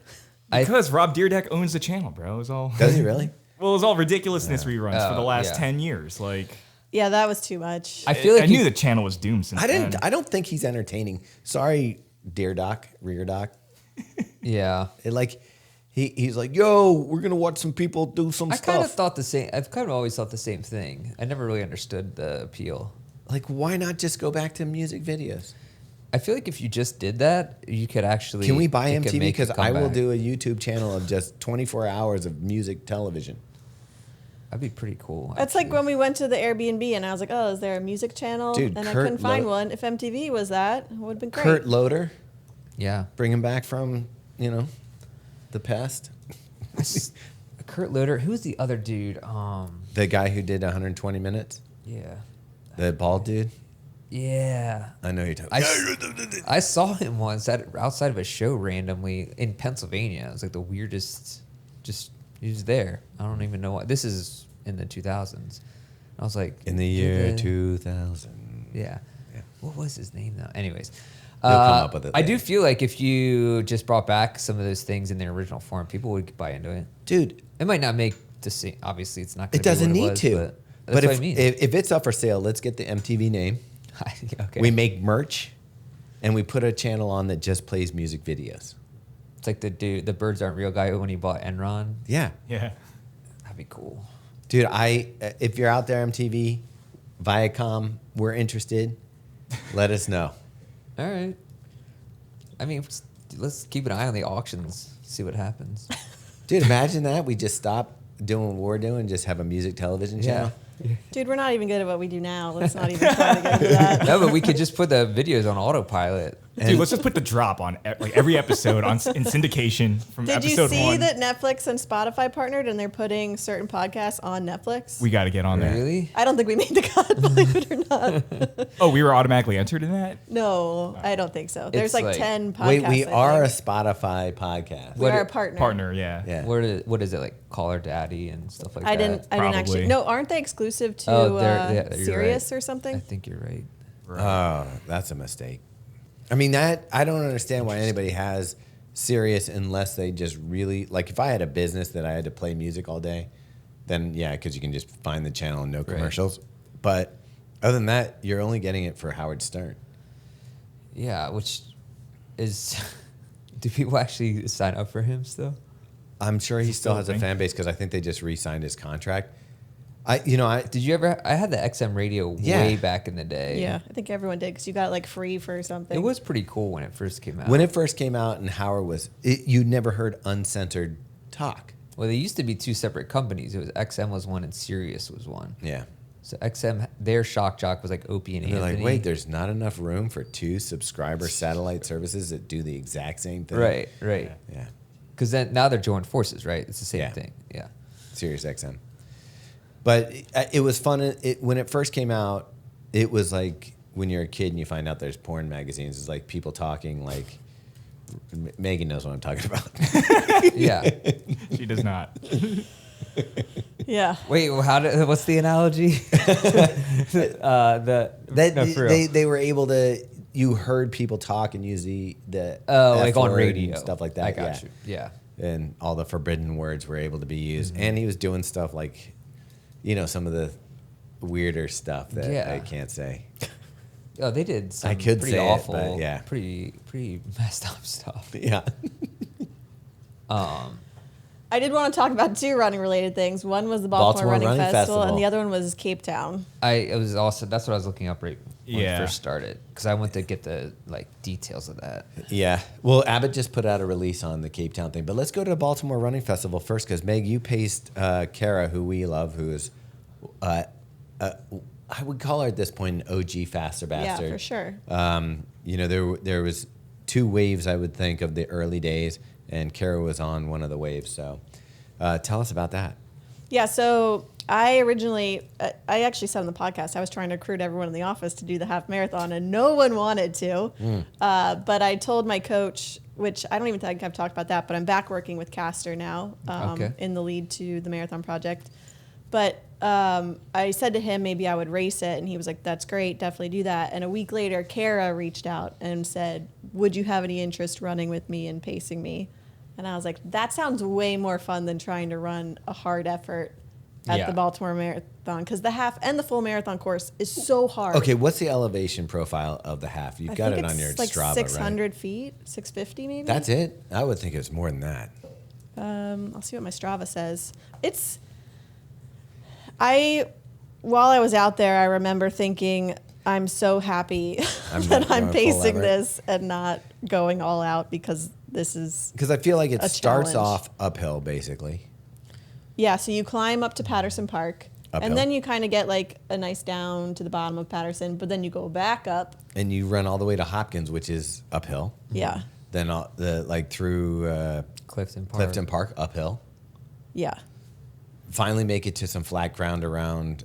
Because Rob Dyrdek owns the channel, bro. It was all Does he really? well, it was all ridiculousness reruns for the last yeah. 10 years. Like Yeah, that was too much. I feel like I knew the channel was doomed since then. I don't think he's entertaining. Sorry, dear doc, rear doc. Yeah. He's like, yo, we're gonna watch some people do some I stuff. kind of thought the same. I've kind of always thought the same thing. I never really understood the appeal. Like, why not just go back to music videos? I feel like if you just did that, you could actually. Can we buy it could MTV? make a Because I will comeback. do a YouTube channel of just 24 hours of music television. That'd be pretty cool. That's like actually. when we went to the Airbnb and I was like, oh, is there a music channel? Dude, and I Kurt couldn't find Lo- one. If MTV was that, it would have been great. Kurt Loder, Yeah. bring him back from, the past. Kurt Loder. Who's the other dude? The guy who did 120 minutes, Yeah. the bald dude. Yeah. I know you're talking. I saw him once outside of a show randomly in Pennsylvania. It was like the weirdest. Just he was there. I don't even know what. This is in the 2000s. I was like, In the year 2000. Yeah. Yeah. What was his name though? Anyways, He'll come up with it I do later. feel like if you just brought back some of those things in their original form, people would buy into it. Dude, It might not make the same. Obviously, it's not. Gonna it doesn't be what need it was, to. But that's what I mean. if it's up for sale, let's get the MTV name. Okay. We make merch, and we put a channel on that just plays music videos. It's like the Birds Aren't Real guy when he bought Enron. Yeah, Yeah. That'd be cool. dude. If you're out there, MTV, Viacom, we're interested. Let us know. All right. I mean, let's keep an eye on the auctions. See what happens. Dude, imagine that. We just stop doing what we're doing, just have a music television channel. Dude, we're not even good at what we do now. Let's not even try to get into that. No, but we could just put the videos on autopilot. Dude, let's just put the drop on like every episode in syndication from Did you episode see 1. that Netflix and Spotify partnered and they're putting certain podcasts on Netflix? We got to get on there. Really? I don't think we made the cut, believe it or not. Oh, we were automatically entered in that? No, I don't think so. There's It's like like- 10 podcasts. Wait, we I are a think. Spotify podcast. We are a partner. Partner, yeah. Yeah. What is it like? Call Her Daddy and stuff like I that. didn't Probably. actually. No, aren't they exclusive to Oh, you're Sirius right. or something? I think you're right. Oh, that's a mistake. I mean, I don't understand why anybody has Sirius unless they just really, like if I had a business that I had to play music all day, then yeah, because you can just find the channel and no commercials. But other than that, you're only getting it for Howard Stern. Yeah, which is. Do people actually sign up for him still? I'm sure he still still a has a thing? fan base because I think they just re-signed his contract. Did you ever? I had the XM radio Yeah. way back in the day. Yeah, I think everyone did because you got it like free for something. It was pretty cool when it first came out. When it first came out and Howard you never heard uncensored talk. Well, they used to be two separate companies. It was XM was one and Sirius was one. Yeah. So XM, their shock jock was like Opie and And they're Anthony. like, wait, there's not enough room for two subscriber satellite services that do the exact same thing. right. Yeah. Because then now they're joined forces, right? It's the same Yeah. thing. Yeah. Sirius XM. But it was fun. When it first came out, it was like when you're a kid and you find out there's porn magazines. It's like people talking like, Megan knows what I'm talking about. Yeah. She does not. Yeah. Wait, well, what's the analogy? No, for real. They were able to, you heard people talk and use the like F on word radio. and stuff like that. I got you. Yeah. And all the forbidden words were able to be used. And he was doing stuff like, some of the weirder stuff that Yeah. I can't say. Oh, they did some I could pretty say it, awful, but yeah. pretty messed up stuff. Yeah. I did want to talk about 2 running related things. One was the Baltimore, Running Festival, and the other one was Cape Town. It was also, that's what I was looking up right when we Yeah. first started, because I went to get the like details of that. Yeah. Well, Abbott just put out a release on the Cape Town thing, but let's go to the Baltimore Running Festival first, because Meg, you paced Kara, who we love, who is, I would call her at this point an OG faster bastard. Yeah, for sure. You know, there was 2 waves, I would think, of the early days, and Kara was on one of the waves. So tell us about that. Yeah, so I actually said on the podcast, I was trying to recruit everyone in the office to do the half marathon, and no one wanted to. But I told my coach, which I don't even think I've talked about that, but I'm back working with Caster now in the lead to the marathon project. But I said to him maybe I would race it, and he was like, that's great, definitely do that. And a week later, Kara reached out and said, would you have any interest running with me and pacing me? And I was like, that sounds way more fun than trying to run a hard effort at the Baltimore Marathon, because the half and the full marathon course is so hard. Okay, what's the elevation profile of the half? You've got it on your like Strava, 600 right? feet, 650 maybe. That's it? I would think it was more than that. I'll see what my Strava says. While I was out there, I remember thinking, I'm so happy that I'm pacing this and not going all out, because this is Because I feel like it a starts challenge. off uphill, basically. Yeah, so you climb up to Patterson Park, Uphill. and then you kind of get like a nice down to the bottom of Patterson, but then you go back up. And you run all the way to Hopkins, which is uphill. Yeah, Then through Clifton Park. uphill. yeah. Finally make it to some flat ground around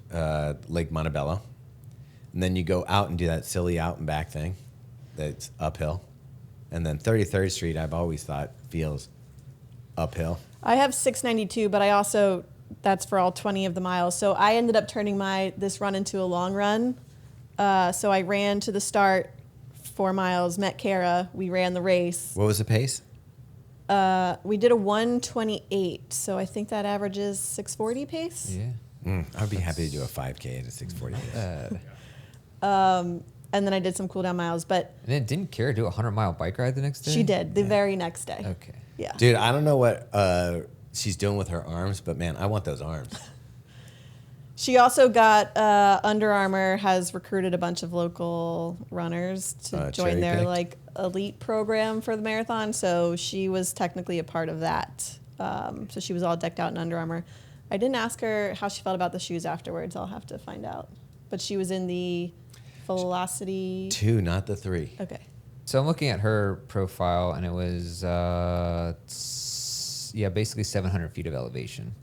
Lake Montebello. And then you go out and do that silly out and back thing that's uphill. And then 33rd Street, I've always thought, feels uphill. I have 692, but I also, that's for all 20 of the miles. So I ended up turning this run into a long run. So I ran to the start, 4 miles, met Kara. We ran the race. What was the pace? We did a 128, so I think that averages 640 pace. Yeah. I'd be happy to do a 5K at a 640 pace. And then I did some cool down miles, but And then didn't Kara do a 100-mile bike ride the next day? she did the very next day. Okay. Yeah. Dude, I don't know what she's doing with her arms, but man, I want those arms. She also got Under Armour has recruited a bunch of local runners to join their cherry-picked? like elite program for the marathon. So she was technically a part of that. So she was all decked out in Under Armour. I didn't ask her how she felt about the shoes afterwards. I'll have to find out. But she was in the Velocity. 2, not the 3. Okay. So I'm looking at her profile, and it was, basically 700 feet of elevation.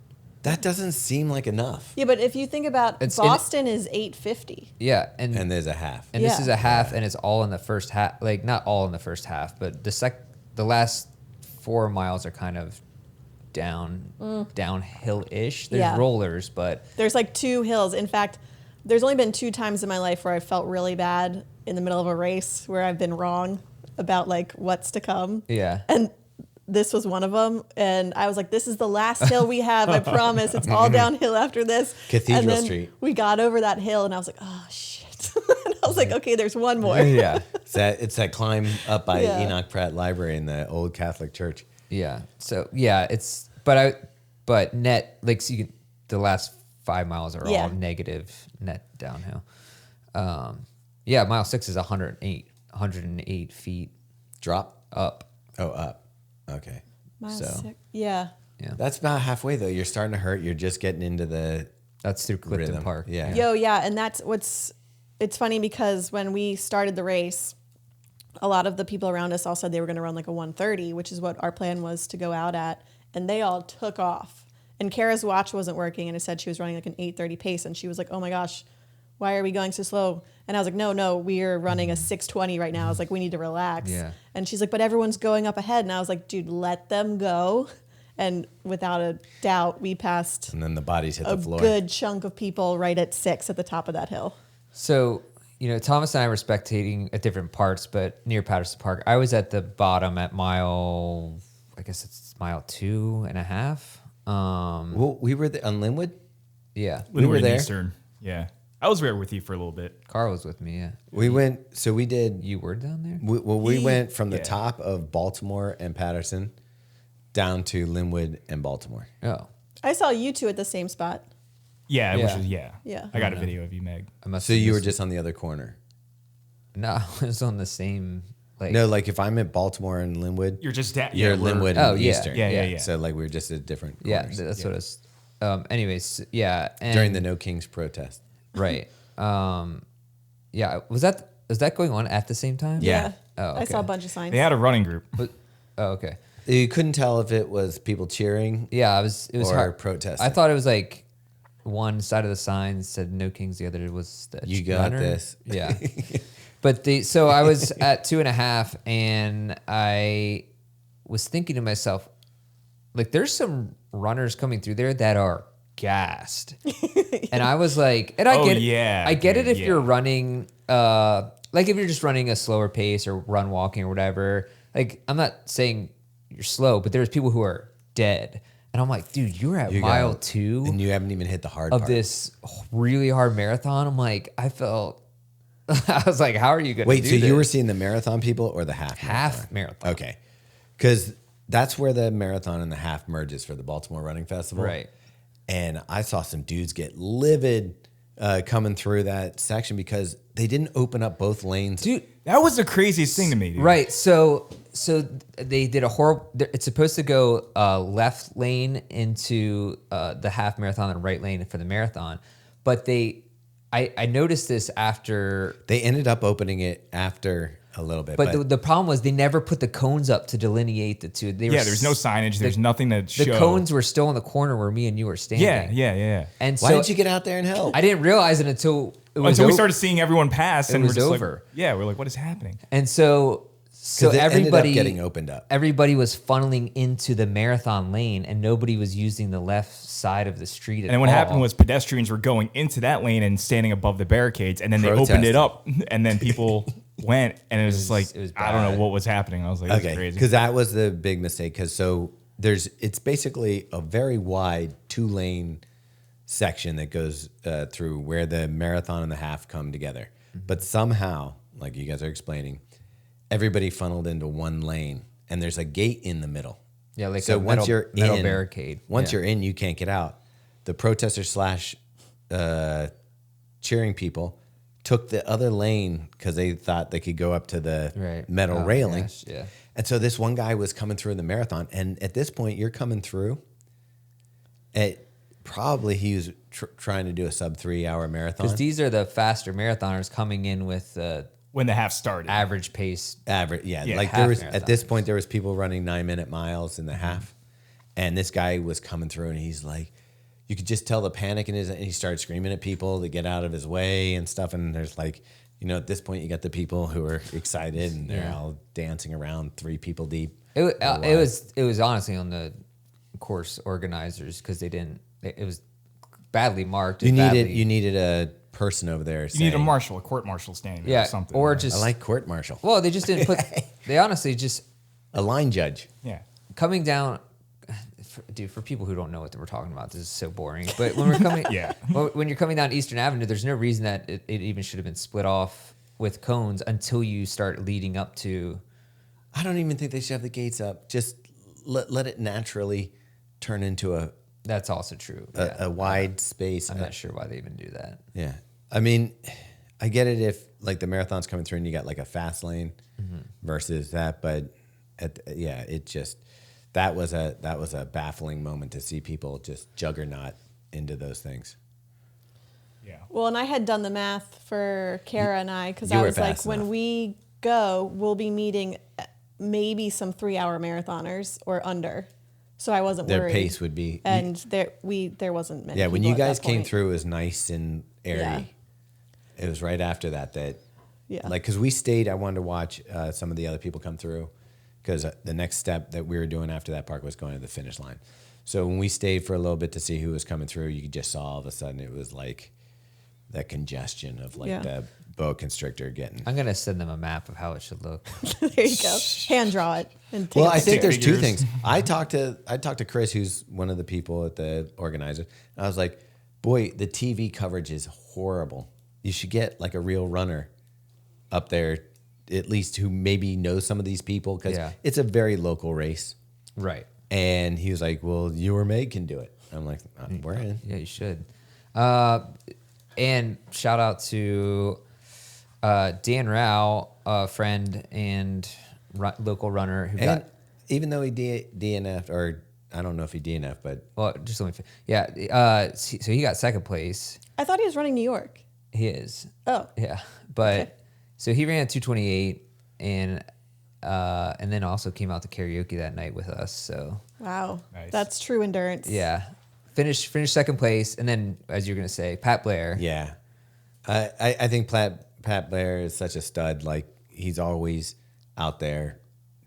That doesn't seem like enough. Yeah, but if you think about It's Boston is 850. Yeah, and And there's a half. and this Yeah. is a half, and it's all in the first half. Like, not all in the first half, but the last 4 miles are kind of downhill-ish. There's Yeah. rollers, but There's like 2 hills. In fact, there's only been 2 times in my life where I felt really bad in the middle of a race where I've been wrong about like what's to come. yeah. And this was one of them. And I was like, this is the last hill we have. I promise. It's all downhill after this. Cathedral and then Street. We got over that hill and I was like, oh, shit. And I was like, okay, there's one more. Yeah. It's that climb up by Yeah. Enoch Pratt Library in the old Catholic church. Yeah. So yeah, but net, like, so you can, the last 5 miles are Yeah. all negative net downhill. Mile 6 is 108 feet Drop? up. Oh, up. Okay. Mile So. 6. Yeah. Yeah. That's about halfway, though. You're starting to hurt. You're just getting into the That's through Clifton rhythm. Park. Yeah. Yo, yeah, and it's funny because when we started the race, a lot of the people around us all said they were going to run like a 130, which is what our plan was to go out at, and they all took off. And Kara's watch wasn't working, and it said she was running like an 8:30 pace, and she was like, "Oh my gosh, why are we going so slow?" And I was like, "No, we're running a 6:20 right now." I was like, "We need to relax." Yeah. And she's like, "But everyone's going up ahead," and I was like, "Dude, let them go." And without a doubt, we passed And then the bodies hit a the floor. good chunk of people right at 6 at the top of that hill. So, Thomas and I were spectating at different parts, but near Patterson Park. I was at the bottom at mile 2.5. Well, we were on Linwood. Yeah. We were Linwood there. Eastern. Yeah. I was there with you for a little bit. Carl was with me. Yeah, We went. So we did. you were down there. We went from the Yeah. top of Baltimore and Patterson down to Linwood and Baltimore. Oh, I saw you two at the same spot. Yeah, Yeah. which is yeah. Yeah. I got a video of you, Meg. I must. So have you were missed- just on the other corner. No, it was on the same. Like No, like if I'm at Baltimore and Linwood, You're just that. you're yeah, we're- Linwood Oh, and yeah. Eastern. Yeah. So like we were just at different yeah, corners that's what it's. Anyways, yeah, and, during the No Kings protest. right. Yeah, was that going on at the same time? Yeah. Oh, I saw a okay. bunch of signs. They had a running group. Oh, okay. You couldn't tell if it was people cheering. Yeah, it was Or hard. protesting. I thought it was like one side of the sign said no kings, the other was the You got runner. this. Yeah. But so I was at 2.5 and I was thinking to myself, like, there's some runners coming through there that are gassed. And I was like, and I Oh, get it. yeah, I get it dude, if yeah. you're running, like if you're just running a slower pace or run walking or whatever. Like, I'm not saying you're slow, but there's people who are dead. And I'm like, dude, you're at You mile got- 2 and you haven't even hit the hard of part. this really hard marathon. I'm like, I was like, how are you going to Wait, do so this? you were seeing the marathon people or the half marathon. Okay, because that's where the marathon and the half merges for the Baltimore Running Festival. Right. And I saw some dudes get livid coming through that section because they didn't open up both lanes. Dude, That was the craziest thing to me, dude. right. So they did a horrible, it's supposed to go left lane into the half marathon and right lane for the marathon. But I noticed this after, They ended up opening it after a little bit. but the problem was they never put the cones up to delineate the two. They were Yeah, there's no signage. There's nothing to The show. cones were still in the corner where me and you were standing. Yeah. And why so didn't you get out there and help? I didn't realize it until it was Until we o- started seeing everyone pass, It and was we're just over. like, yeah, we're like, what is happening? And so Because it ended up everybody getting opened up. Everybody was funneling into the marathon lane, and nobody was using the left side of the street. And then what happened was pedestrians were going into that lane and standing above the barricades, and then they opened it up, and then people went, and it was just like, it was I don't know bad. what was happening. I was like, this is Okay, crazy. because that was the big mistake. Because it's basically a very wide 2-lane section that goes through where the marathon and the half come together. But somehow, like you guys are explaining, everybody funneled into one lane, and there's a gate in the middle. Yeah, like so a once metal- you're metal in, barricade. Once Yeah. you're in, you can't get out. The protesters / cheering people took the other lane because they thought they could go up to the Right. metal Oh, railing. gosh, yeah. And so this one guy was coming through in the marathon, and at this point, you're coming through. Probably he was trying to do a sub 3-hour marathon. because these are the faster marathoners coming in with when the half started. average pace. Average, yeah. Yeah, Like half there was at this marathons. point, there was people running 9-minute miles in the half, and this guy was coming through, and he's like, you could just tell the panic in his, and he started screaming at people to get out of his way and stuff. And there's like, at this point, you got the people who are excited and they're Yeah. all dancing around 3 people deep. It was honestly on the course organizers because they didn't. It was badly marked. You and needed badly- you needed a person over there. You need a marshal, a court marshal standing there yeah, or something. or right? just I like court martial. well, they just didn't put. They honestly just A line judge. yeah. coming down. Dude, for people who don't know what we're talking about, this is so boring. But when we're coming, Yeah. when you're coming down Eastern Avenue, there's no reason that it even should have been split off with cones until you start leading up to. I don't even think they should have the gates up. Just let it naturally turn into a That's also true. Yeah. a wide space. I'm not sure why they even do that. Yeah. I mean, I get it if like the marathon's coming through and you got like a fast lane versus that, but it just that was a baffling moment to see people just juggernaut into those things. Yeah. Well, and I had done the math for Kara and I because you I were was like, fast when enough. we go, we'll be meeting maybe some 3-hour marathoners or under. So I wasn't Their worried. pace would be And there wasn't many. yeah, when people you at guys that came point. through, it was nice and airy. Yeah. It was right after that Yeah. like because we stayed. I wanted to watch some of the other people come through because the next step that we were doing after that park was going to the finish line. So when we stayed for a little bit to see who was coming through, you just saw all of a sudden it was like that congestion of like Yeah. the boa constrictor getting. I'm gonna send them a map of how it should look. There you go. Hand draw it and take Well, a I think picture. there's two figures. things. I talked to Chris, who's one of the people at the organizer. And I was like, boy, the TV coverage is horrible you should get like a real runner up there, at least who maybe knows some of these people, because it's a very local race. Right. And he was like, well, you or Meg can do it. I'm like, we're in. Yeah, you should. And shout out to Dan Rao, a friend and local runner who got. Even though he DNF'd, or I don't know if he DNF'd, but. Well, just let me. Yeah. So he got second place. I thought he was running New York. He is. Oh. Yeah. But Okay. so he ran 2:28 and then also came out to karaoke that night with us. So. Wow. Nice. That's true endurance. Yeah. Finished second place. And then, as you're going to say, Pat Blair. Yeah. I think Pat Blair is such a stud. Like, he's always out there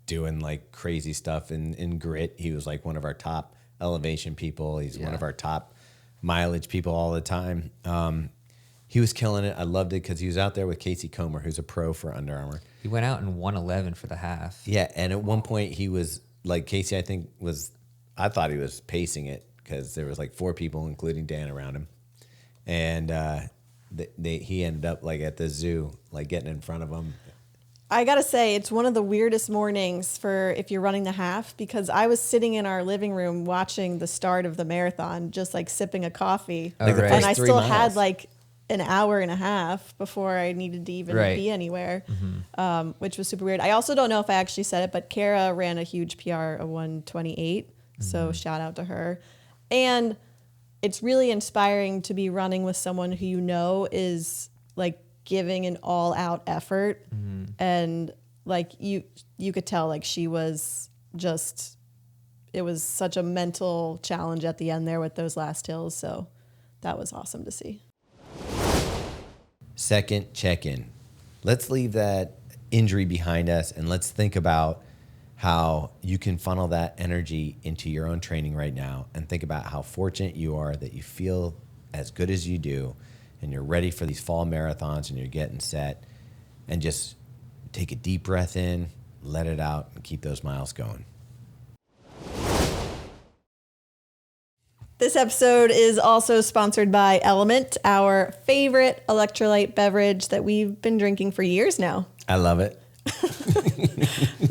doing like crazy stuff in grit. He was like one of our top elevation people. He's one of our top mileage people all the time. He was killing it. I loved it because he was out there with Casey Comer, who's a pro for Under Armour. He went out in 1:11 for the half. Yeah, and at one point he was like, Casey, I thought he was pacing it because there was like 4 people, including Dan, around him. And he ended up like at the zoo, like getting in front of him. I gotta say, it's one of the weirdest mornings for if you're running the half, because I was sitting in our living room watching the start of the marathon, just like sipping a coffee. Like the And first I 3 still miles. had like an hour and a half before I needed to even be anywhere, which was super weird. I also don't know if I actually said it, but Kara ran a huge PR of 1:28. So shout out to her. And it's really inspiring to be running with someone who you know is like giving an all out effort. And like you could tell like she was just, it was such a mental challenge at the end there with those last hills. So that was awesome to see. Second check-in. Let's leave that injury behind us and let's think about how you can funnel that energy into your own training right now, and think about how fortunate you are that you feel as good as you do and you're ready for these fall marathons and you're getting set, and just take a deep breath in, let it out, and keep those miles going. This episode is also sponsored by LMNT, our favorite electrolyte beverage that we've been drinking for years now. I love it.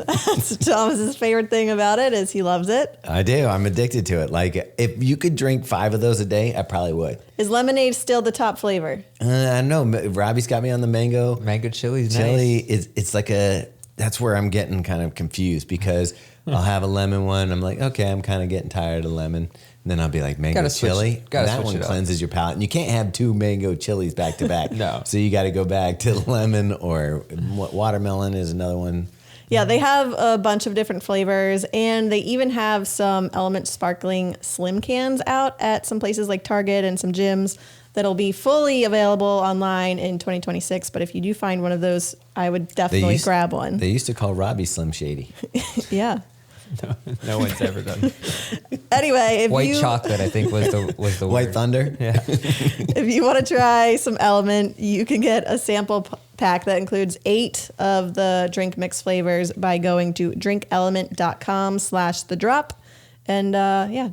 That's Thomas's favorite thing about it is he loves it. I do. I'm addicted to it. Like, if you could drink 5 of those a day, I probably would. Is lemonade still the top flavor? I don't know. Robbie's got me on the mango. Mango chili's Chili nice. it's like that's where I'm getting kind of confused, because I'll have a lemon one. I'm like, okay, I'm kind of getting tired of lemon. And then I'll be like, mango chili. That one cleanses your palate. And you can't have 2 mango chilies back to back. No. So you got to go back to lemon, or watermelon is another one. Yeah, they have a bunch of different flavors, and they even have some LMNT sparkling slim cans out at some places like Target and some gyms that'll be fully available online in 2026. But if you do find one of those, I would definitely grab one. They used to call Robbie Slim Shady. Yeah. No one's ever done. Anyway, if White you chocolate, I think, was the White word. Thunder? Yeah. if you want to try some LMNT, you can get a sample pack that includes 8 of the drink mix flavors by going to drinklmnt.com/thedrop and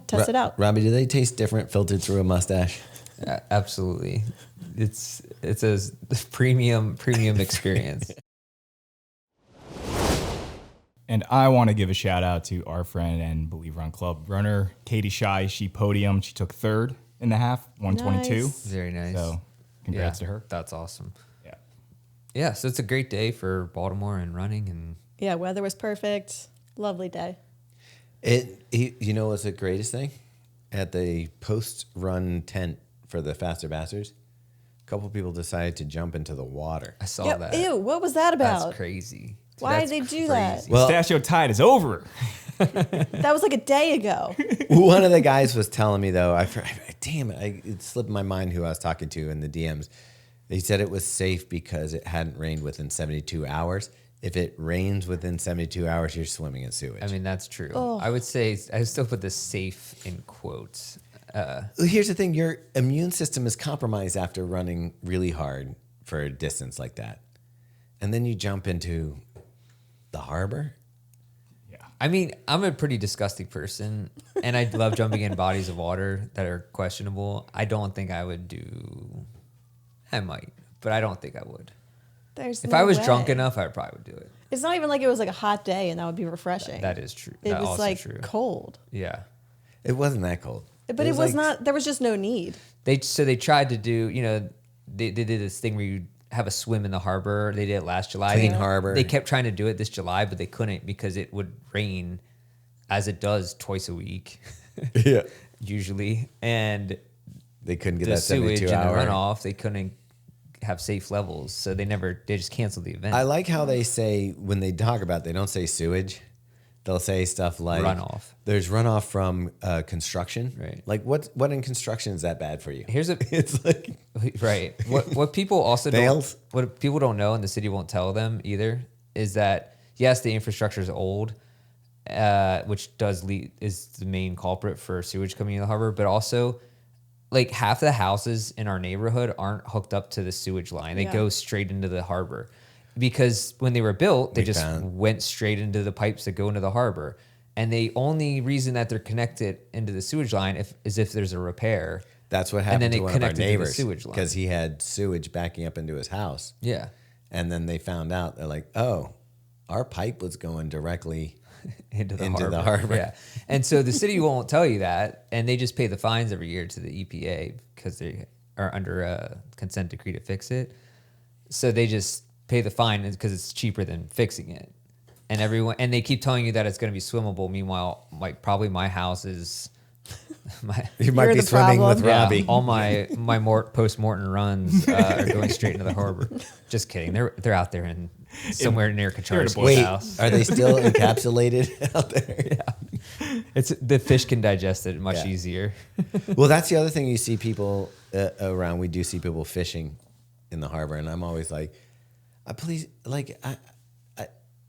test it out. Robbie, do they taste different filtered through a mustache? Absolutely. It's a premium experience. And I want to give a shout out to our friend and Believer on Club runner, Katie Shy. She podiumed. She took 3rd in the half, 122. Nice. Very nice. So congrats to her. That's awesome. Yeah. Yeah, so it's a great day for Baltimore and running, and Yeah, weather was perfect. Lovely day. You know what's the greatest thing? At the post-run tent for the Faster Bastards, a couple people decided to jump into the water. I saw Yeah, that. ew, what was that about? That's crazy. Why That's did they do that? Well- Pistachio Tide is over. That was like a day ago. One of the guys was telling me, though, it slipped my mind who I was talking to in the DMs. He said it was safe because it hadn't rained within 72 hours. If it rains within 72 hours, you're swimming in sewage. I mean, that's true. Oh. I would say I would still put the safe in quotes. Here's the thing. Your immune system is compromised after running really hard for a distance like that. And then you jump into the harbor. I mean, I'm a pretty disgusting person, and I love jumping in bodies of water that are questionable. I don't think I would do. I might, but I don't think I would. There's If no I was way. drunk enough, I probably would do it. It's not even like it was like a hot day and that would be refreshing. That is true. It That was also like true. cold. Yeah. It wasn't that cold. But it was like, not, there was just no need. They tried to do, they did this thing where you have a swim in the harbor. They did it last July. Clean harbor. They kept trying to do it this July, but they couldn't because it would rain as it does twice a week. Yeah. Usually. And They couldn't get the that sewage 72 and the hour. runoff, they couldn't have safe levels. So they just canceled the event. I like how they say, when they talk about it, they don't say sewage. They'll say stuff like Runoff. There's runoff from construction. Right. Like what in construction is that bad for you? Here's a It's like right. What people also Nails? what people don't know, and the city won't tell them either, is that yes, the infrastructure is old, which is the main culprit for sewage coming into the harbor, but also like half the houses in our neighborhood aren't hooked up to the sewage line. They Yeah. go straight into the harbor. Because when they were built, they We just found- went straight into the pipes that go into the harbor. And the only reason that they're connected into the sewage line is if there's a repair. that's what And happened then to they one of our connected to the neighbors sewage line. because he had sewage backing up into his house. Yeah. And then they found out, they're like, oh, our pipe was going directly. Into the Into harbor. the harbor. Yeah. And so the city won't tell you that. And they just pay the fines every year to the EPA because they are under a consent decree to fix it. So they just pay the fine because it's cheaper than fixing it. And they keep telling you that it's going to be swimmable. Meanwhile, like probably my house is You might You're be the swimming with problem. Robbie. all my post-mortem runs are going straight into the harbor. Just kidding. They're out there in somewhere near Kacharski's Wait, house. are they still encapsulated out there? It's the fish can digest it much Yeah. easier. Well, that's the other thing you see people around. We do see people fishing in the harbor, and I'm always like, please, like, I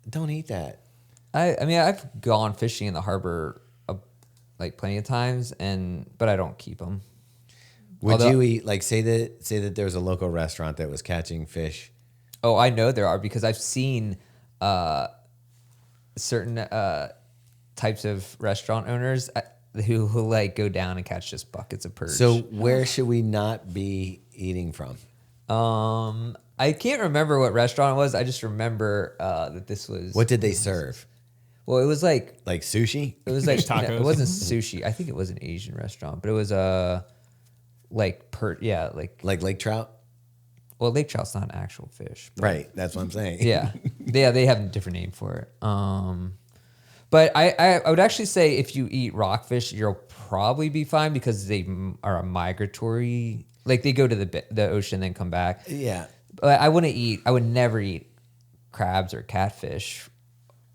don't eat that. I mean, I've gone fishing in the harbor like plenty of times, but I don't keep them. Would Although- you eat, like, say that there was a local restaurant that was catching fish? Oh, I know there are because I've seen certain types of restaurant owners who like go down and catch just buckets of perch. So where should we not be eating from? I can't remember what restaurant it was. I just remember that this was What did they serve? Well, it was like Sushi? it was like Fish tacos? it wasn't sushi. I think it was an Asian restaurant, but it was like Like lake trout? well, lake trout's not an actual fish. But Right. That's what I'm saying. yeah, they have a different name for it. But I would actually say if you eat rockfish, you'll probably be fine because they are a migratory. Like they go to the ocean then come back. Yeah. But I would never eat crabs or catfish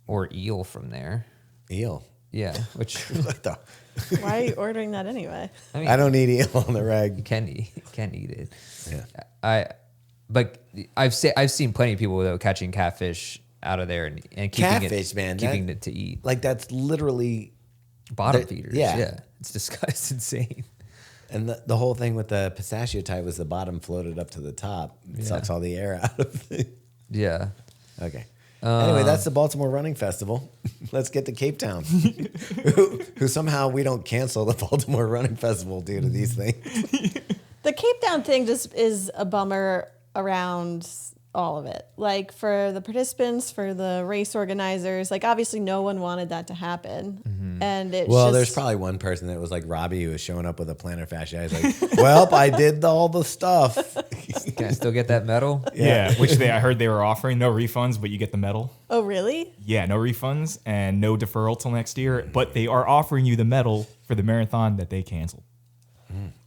or eel from there. Eel. Yeah, which What the? Why are you ordering that anyway? I mean, I don't eat eel on the you reg. can eat it. Yeah. But I've seen plenty of people though catching catfish out of there and keeping Catfish, it, man, keeping it to eat. Like, that's literally. Bottom the- feeders. yeah. Yeah, it's disgusting. It's insane. And the whole thing with the pistachio type was the bottom floated up to the top. It sucks all the air out of it. Yeah. Okay. Anyway, that's the Baltimore Running Festival. Let's get to Cape Town, who somehow we don't cancel the Baltimore Running Festival due to these things. The Cape Town thing just is a bummer around all of it. Like for the participants, for the race organizers, like obviously no one wanted that to happen. And it's Well, just, there's probably one person that was like Robbie who was showing up with a plantar fasciitis. Like, well, I did all the stuff. Can I still get that medal? Yeah, which I heard they were offering no refunds, but you get the medal. Oh, really? Yeah, no refunds and no deferral till next year. But they are offering you the medal for the marathon that they canceled.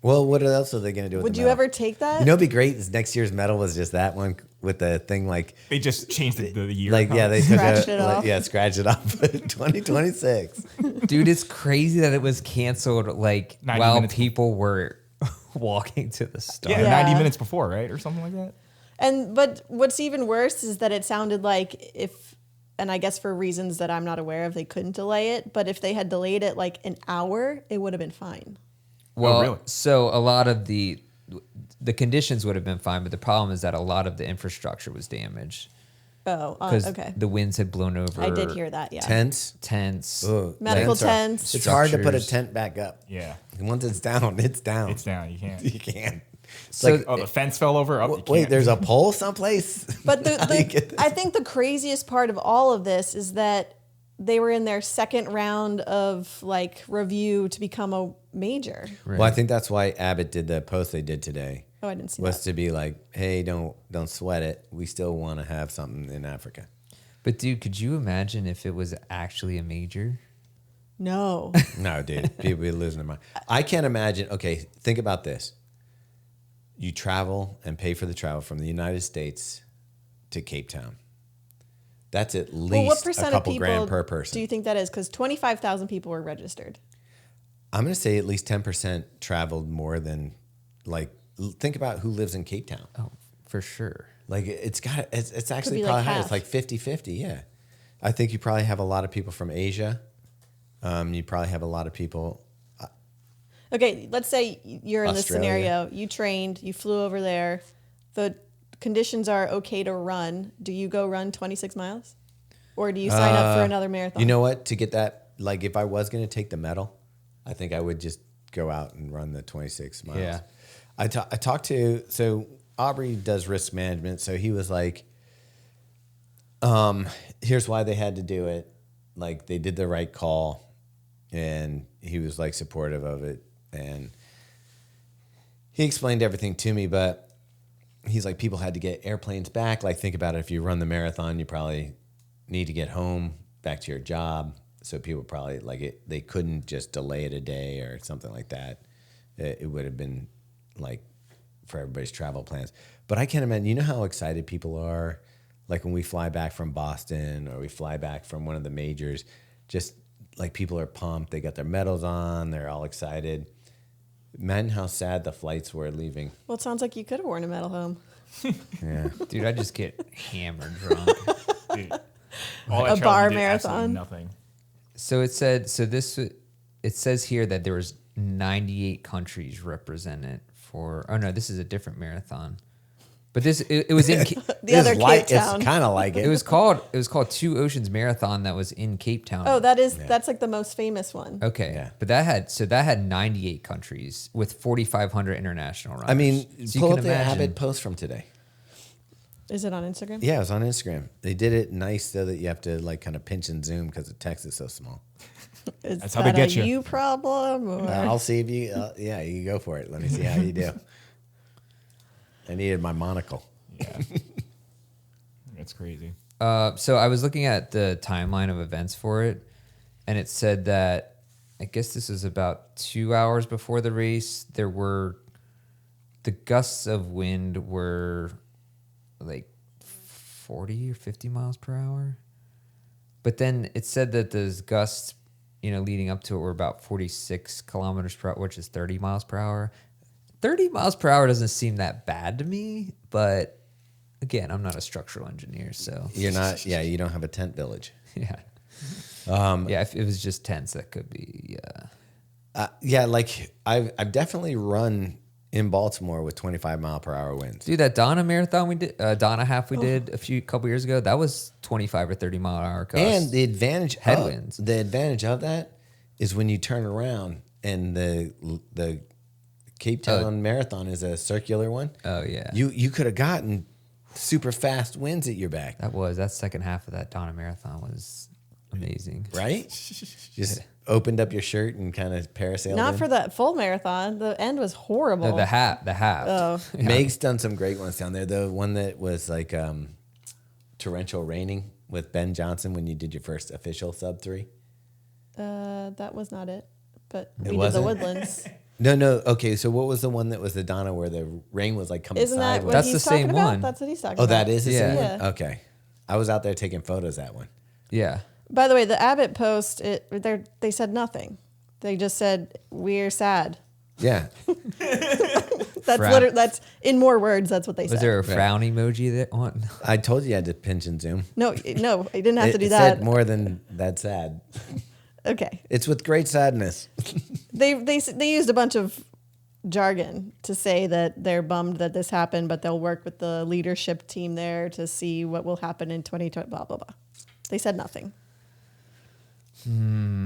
Well, what else are they going to do with Would the you medal? ever take that? You know, it'd be great. Is next year's medal was just that one with the thing like, They just changed the year. like yeah, they took Scratched it off. yeah, scratched it off. 2026. Dude, it's crazy that it was canceled like 90 while minutes people were walking to the start. Yeah, Yeah. 90 minutes before, right? Or something like that. But what's even worse is that it sounded like and I guess for reasons that I'm not aware of, they couldn't delay it. But if they had delayed it like an hour, it would have been fine. Well, really? so a lot of the conditions would have been fine, but the problem is that a lot of the infrastructure was damaged Oh, because okay. the winds had blown over. I did hear that. Yeah. Tents. Tents. Ugh, Medical are- tents. It's hard to put a Structures. tent back up. Yeah. And once it's down, it's down. It's down. You can't. You can't. So like, Oh, the fence fell over. Oh, you wait, can't. there's a pole someplace. But How do you get this? I think the craziest part of all of this is that they were in their second round of like review to become a major. Well, I think that's why Abbott did the post they did today. Oh, I didn't see Was that. to be like, hey, don't sweat it. We still want to have something in Africa. But dude, could you imagine if it was actually a major? No. No, dude, people be losing their mind. I can't imagine. Okay, think about this. You travel and pay for the travel from the United States to Cape Town. That's at Well, what least a percent of couple people grand per person. do you think that is? Because 25,000 people were registered. I'm going to say at least 10% traveled more than, like, think about who lives in Cape Town. Oh, for sure. Like, it's actually be probably like high. half. It's like 50-50, yeah. I think you probably have a lot of people from Asia. You probably have a lot of people. Okay, let's say you're in this Australia. scenario. You trained, you flew over there. The conditions are okay to run. Do you go run 26 miles? Or do you sign up for another marathon? You know what? To get that, like, if I was going to take the medal, I think I would just go out and run the 26 miles. Yeah. I talked to, so Aubrey does risk management. So he was like, here's why they had to do it. Like, they did the right call. And he was like supportive of it. And he explained everything to me, but he's like, people had to get airplanes back. Like, think about it. If you run the marathon, you probably need to get home, back to your job. So people probably like it. They couldn't just delay it a day or something like that. It would have been like for everybody's travel plans. But I can't imagine, you know how excited people are? Like when we fly back from Boston or we fly back from one of the majors, just like people are pumped. They got their medals on. They're all excited. Imagine how sad the flights were leaving. Well, it sounds like you could have worn a medal home. Yeah. Dude, I just get hammered drunk. Dude, all that A travel, bar you did absolutely marathon. Nothing. So it says here that there was 98 countries represented for. Oh no, this is a different marathon. But it was in The other Cape Town. It's kind of like it. it was called Two Oceans Marathon that was in Cape Town. Oh, that's like the most famous one. Okay. Yeah. But that had 98 countries with 4,500 international runners. I mean, So you pull can up the imagine- Abbott post from today. Is it on Instagram? Yeah, it was on Instagram. They did it nice so that you have to like kind of pinch and zoom because the text is so small. Is That's how they that get a you. problem? Or? I'll see if you, yeah, you go for it. Let me see how you do. I needed my monocle. Yeah. That's crazy. So I was looking at the timeline of events for it, and it said that I guess this was about 2 hours before the race. The gusts of wind were like 40 or 50 miles per hour. But then it said that those gusts, leading up to it were about 46 kilometers per hour, which is 30 miles per hour. 30 miles per hour doesn't seem that bad to me, but again, I'm not a structural engineer, so You're not, yeah, you don't have a tent village. yeah. Yeah, if it was just tents, that could be, Yeah, like I've definitely run in Baltimore with 25 mile per hour winds. Dude, that Donna marathon we did, Donna half we did couple years ago, that was 25 or 30 mile an hour gusts. And the advantage Headwinds. the advantage of that is when you turn around and the Cape Town Marathon is a circular one. Oh yeah, You could have gotten super fast winds at your back, that second half of that Donna marathon was amazing. right? Just opened up your shirt and kind of parasailed Not in. for that full marathon. The end was horrible. The half. Oh. Meg's done some great ones down there. The one that was like torrential raining with Ben Johnson when you did your first official sub 3. That was not it. But It we did the wasn't? Woodlands. No. Okay, so what was the one that was the Donna where the rain was like coming Isn't that sideways? what That's he's the same talking about? one. That's what he's talking Oh, about. that is the same Yeah. one? Yeah. Okay. I was out there taking photos that one. Yeah. By the way, the Abbott post, they said nothing. They just said, we're sad. Yeah. That's Frown. that's in more words. That's what they Was said. there a frown emoji that on? I told you I had to pinch and zoom. No, I didn't have to do It that. said more than that sad. Okay. It's with great sadness. They used a bunch of jargon to say that they're bummed that this happened, but they'll work with the leadership team there to see what will happen in 2020, blah, blah, blah. They said nothing.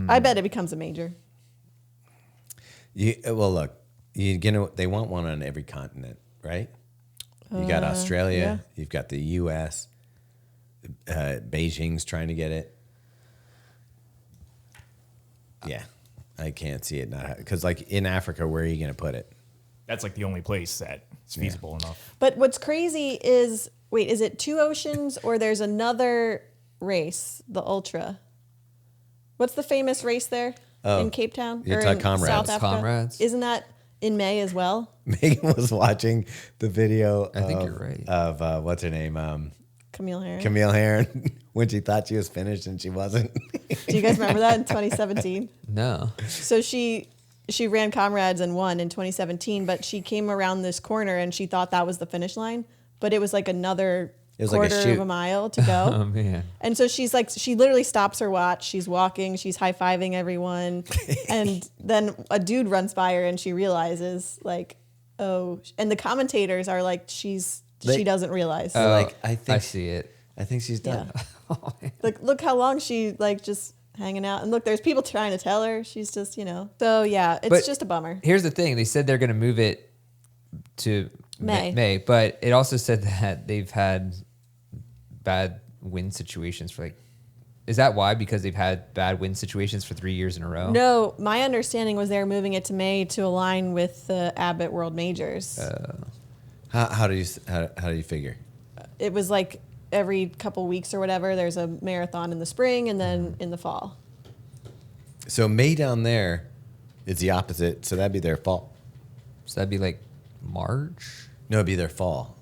I bet it becomes a major. Well, look, They want one on every continent, right? You got Australia, yeah. you've got the U.S., Beijing's trying to get it. Yeah, I can't see it not because like in Africa, where are you going to put it? That's like the only place that's feasible enough. But what's crazy is, wait, is it 2 oceans or there's another race, the Ultra? What's the famous race there in Cape Town? You're or talking in Comrades. South Africa? Comrades. Isn't that in May as well? Megan was watching the video. I think you're right. Of what's her name, Camille Herron. Camille Herron, when she thought she was finished and she wasn't. Do you guys remember that in 2017? No. So she ran Comrades and won in 2017, but she came around this corner and she thought that was the finish line, but it was like another was like a quarter shoot. of a mile to go. Oh man. And so she's like, she literally stops her watch. She's walking, she's high-fiving everyone. And then a dude runs by her and she realizes like, oh, and the commentators are like, she doesn't realize. Like, I think I see it. I think she's done. Yeah. Like, look how long she like just hanging out. And look, there's people trying to tell her. She's just, So yeah, it's But just a bummer. Here's the thing. They said they're going to move it to May, but it also said that they've had bad wind situations for like, is that why? Because they've had bad wind situations for 3 years in a row? No, my understanding was they were moving it to May to align with the Abbott World Majors. How do you figure? It was like every couple weeks or whatever, there's a marathon in the spring and then in the fall. So May down there is the opposite. So that'd be their fall. So that'd be like March? No, it'd be their fall.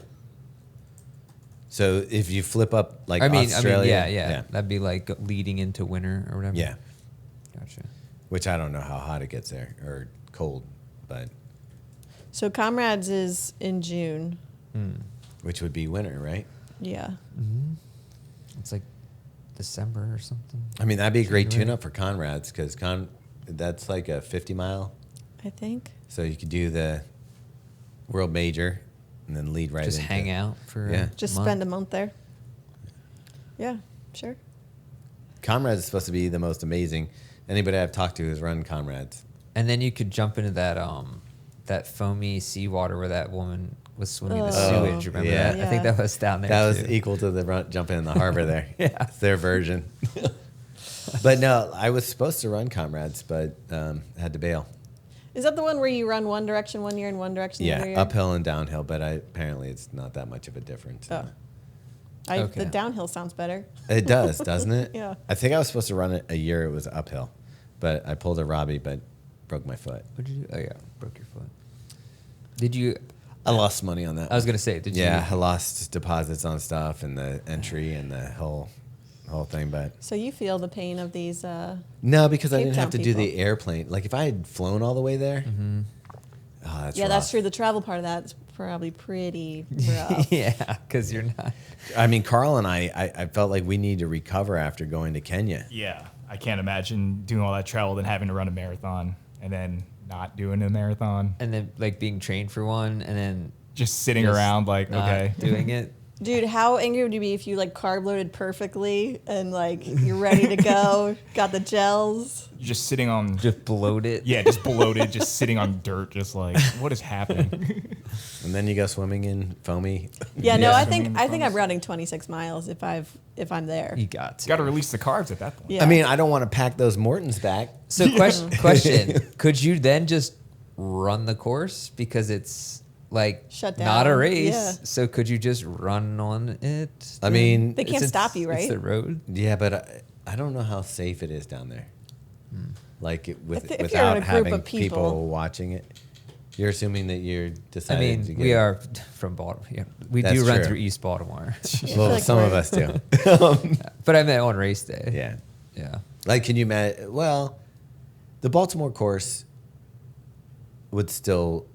So if you flip up like Australia, yeah. That'd be like leading into winter or whatever. Yeah. Gotcha. Which I don't know how hot it gets there or cold, but So Comrades is in June. which would be winter, right? Yeah. It's like December or something. I mean, that'd be a great January. tune-up for Conrad's because that's like a 50-mile. I think. So you could do the World Major and then lead right Just into hang out for Yeah. Just month. spend a month there. Yeah, sure. Comrades is supposed to be the most amazing. Anybody I've talked to who's run Comrades. And then you could jump into that foamy seawater where that woman was swimming the Oh. sewage. Remember Yeah. that? I think that was down there. That was too. equal to the jumping in the harbor there. Yeah. It's their version. But no, I was supposed to run Comrades, but had to bail. Is that the one where you run one direction one year and one direction the other year? Uphill and downhill, but apparently it's not that much of a difference. Oh. Okay. The downhill sounds better. It does, doesn't it? Yeah. I think I was supposed to run it a year. It was uphill, but I pulled a Robbe, but broke my foot. What did you do? Oh, yeah. Broke your foot. Did you? I lost money on that. I was going to say, did you? Yeah, I lost deposits on stuff and the entry and the whole thing, but So you feel the pain of these. no, because I Cape didn't have to Town do the people. airplane. Like if I had flown all the way there, that's Yeah, that's rough. true. The travel part of that is probably pretty rough. Yeah, because you're not. I mean, Carl and I felt like we need to recover after going to Kenya. Yeah, I can't imagine doing all that travel, then having to run a marathon, and then not doing a marathon. And then like being trained for one and then Just sitting just around like, not okay. doing it. Dude, how angry would you be if you like carb loaded perfectly and like you're ready to go, got the gels? Just sitting on, Just bloated. yeah, just bloated, just sitting on dirt, just like, what is happening? And then you go swimming in foamy. Yeah, no, Yeah. I think I'm Swimming running 26 miles if I'm there. You got to. Got to release the carbs at that point. Yeah. I mean, I don't want to pack those Mortons back. So question, could you then just run the course because it's like Shut not a down. race? Yeah. So could you just run on it? I mean, They can't Since stop you, It's right? the road. yeah, but I don't know how safe it is down there. Like If you're in a without group having of people. watching it. You're assuming that you're I deciding to mean, get we are from Baltimore. Yeah, we That's do run true. through East Baltimore, Well, like some of we're- us do. but I meant on race day. Yeah. Yeah. Like, can you imagine? Well, the Baltimore course would still,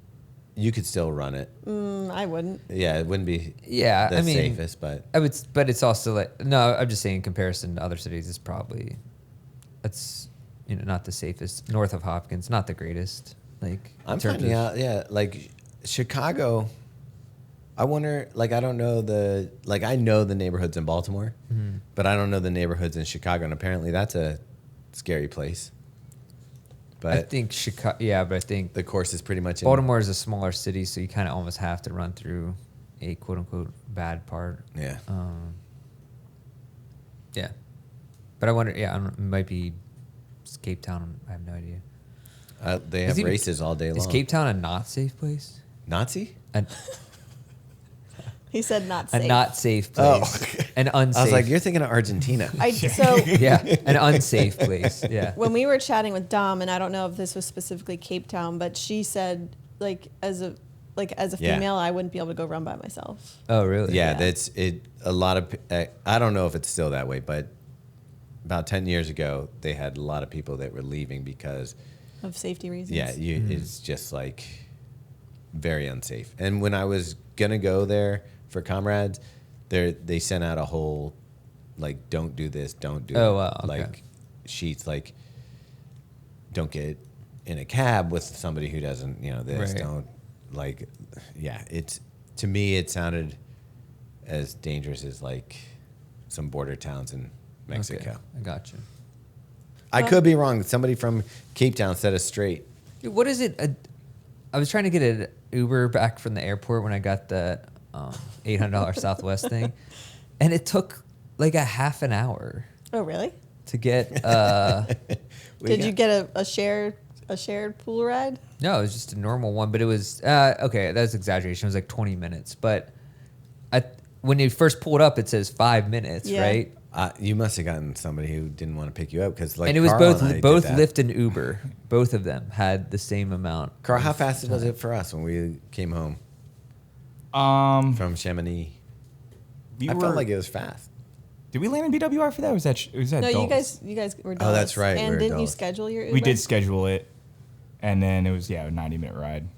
you could still run it. I wouldn't. Yeah, it wouldn't be Yeah, the I mean, safest, but I would, but it's also like no. I'm just saying, in comparison to other cities, it's probably it's not the safest. North of Hopkins, not the greatest. Like in I'm terms finding of- out. Yeah, like Chicago. I wonder. Like, I don't know I know the neighborhoods in Baltimore, but I don't know the neighborhoods in Chicago, and apparently that's a scary place. But I think Chicago. Yeah, but I think the course is pretty much in Baltimore is a smaller city, so you kind of almost have to run through a quote unquote bad part. Yeah. Yeah, but I wonder. Yeah, it might be Cape Town. I have no idea. They have races all day long. Is Cape Town a not safe place? Nazi? He said not A safe. not safe Oh. place. An unsafe. I was like, you're thinking of Argentina. So yeah, an unsafe place. Yeah. when we were chatting with Dom, and I don't know if this was specifically Cape Town, but she said as a Yeah. female, I wouldn't be able to go run by myself. Oh, really? Yeah, Yeah. that's it. A lot of I don't know if it's still that way, but about 10 years ago, they had a lot of people that were leaving because Of safety reasons. yeah, it's just like very unsafe. And when I was gonna go there for comrades, they sent out a whole like don't do this, don't do Oh, wow, okay. like sheets like don't get in a cab with somebody who doesn't this Right. don't like yeah it's to me it sounded as dangerous as like some border towns in Mexico. Okay, I got you. I could be wrong. Somebody from Cape Town set us straight. Dude, what is it? I was trying to get an Uber back from the airport when I got the $800 Southwest thing, and it took like a half an hour Oh, really? to get. Did you get a shared pool ride? No, it was just a normal one, but it was okay. That's exaggeration. It was like 20 minutes, but when you first pulled up, it says 5 minutes, Yeah. right? You must have gotten somebody who didn't want to pick you up because like And it was Carl and I both did that. Lyft and Uber. Both of them had the same amount. Carl, how fast was it for us when we came home from Chamonix? We I were, felt like it was fast. Did we land in BWR for that? Or was that No, Dulles? you guys were. Oh, that's Dulles. right, we And were didn't you Dulles. schedule your Uber? We did schedule it, and then it was a 90-minute ride.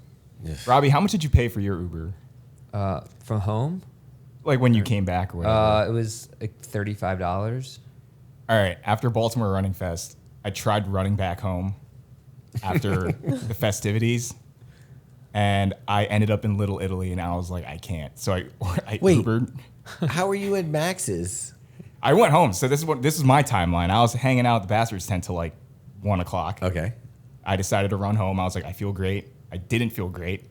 Yeah. Robbie, how much did you pay for your Uber? From home, Like when you came back or whatever? it was like $35. All right, after Baltimore Running Fest, I tried running back home after the festivities, and I ended up in Little Italy, and I was like, I can't. So I Wait. Ubered. How are you at Max's? I went home. So this is my timeline. I was hanging out at the Bastards tent till like 1 o'clock. Okay. I decided to run home. I was like, I feel great. I didn't feel great.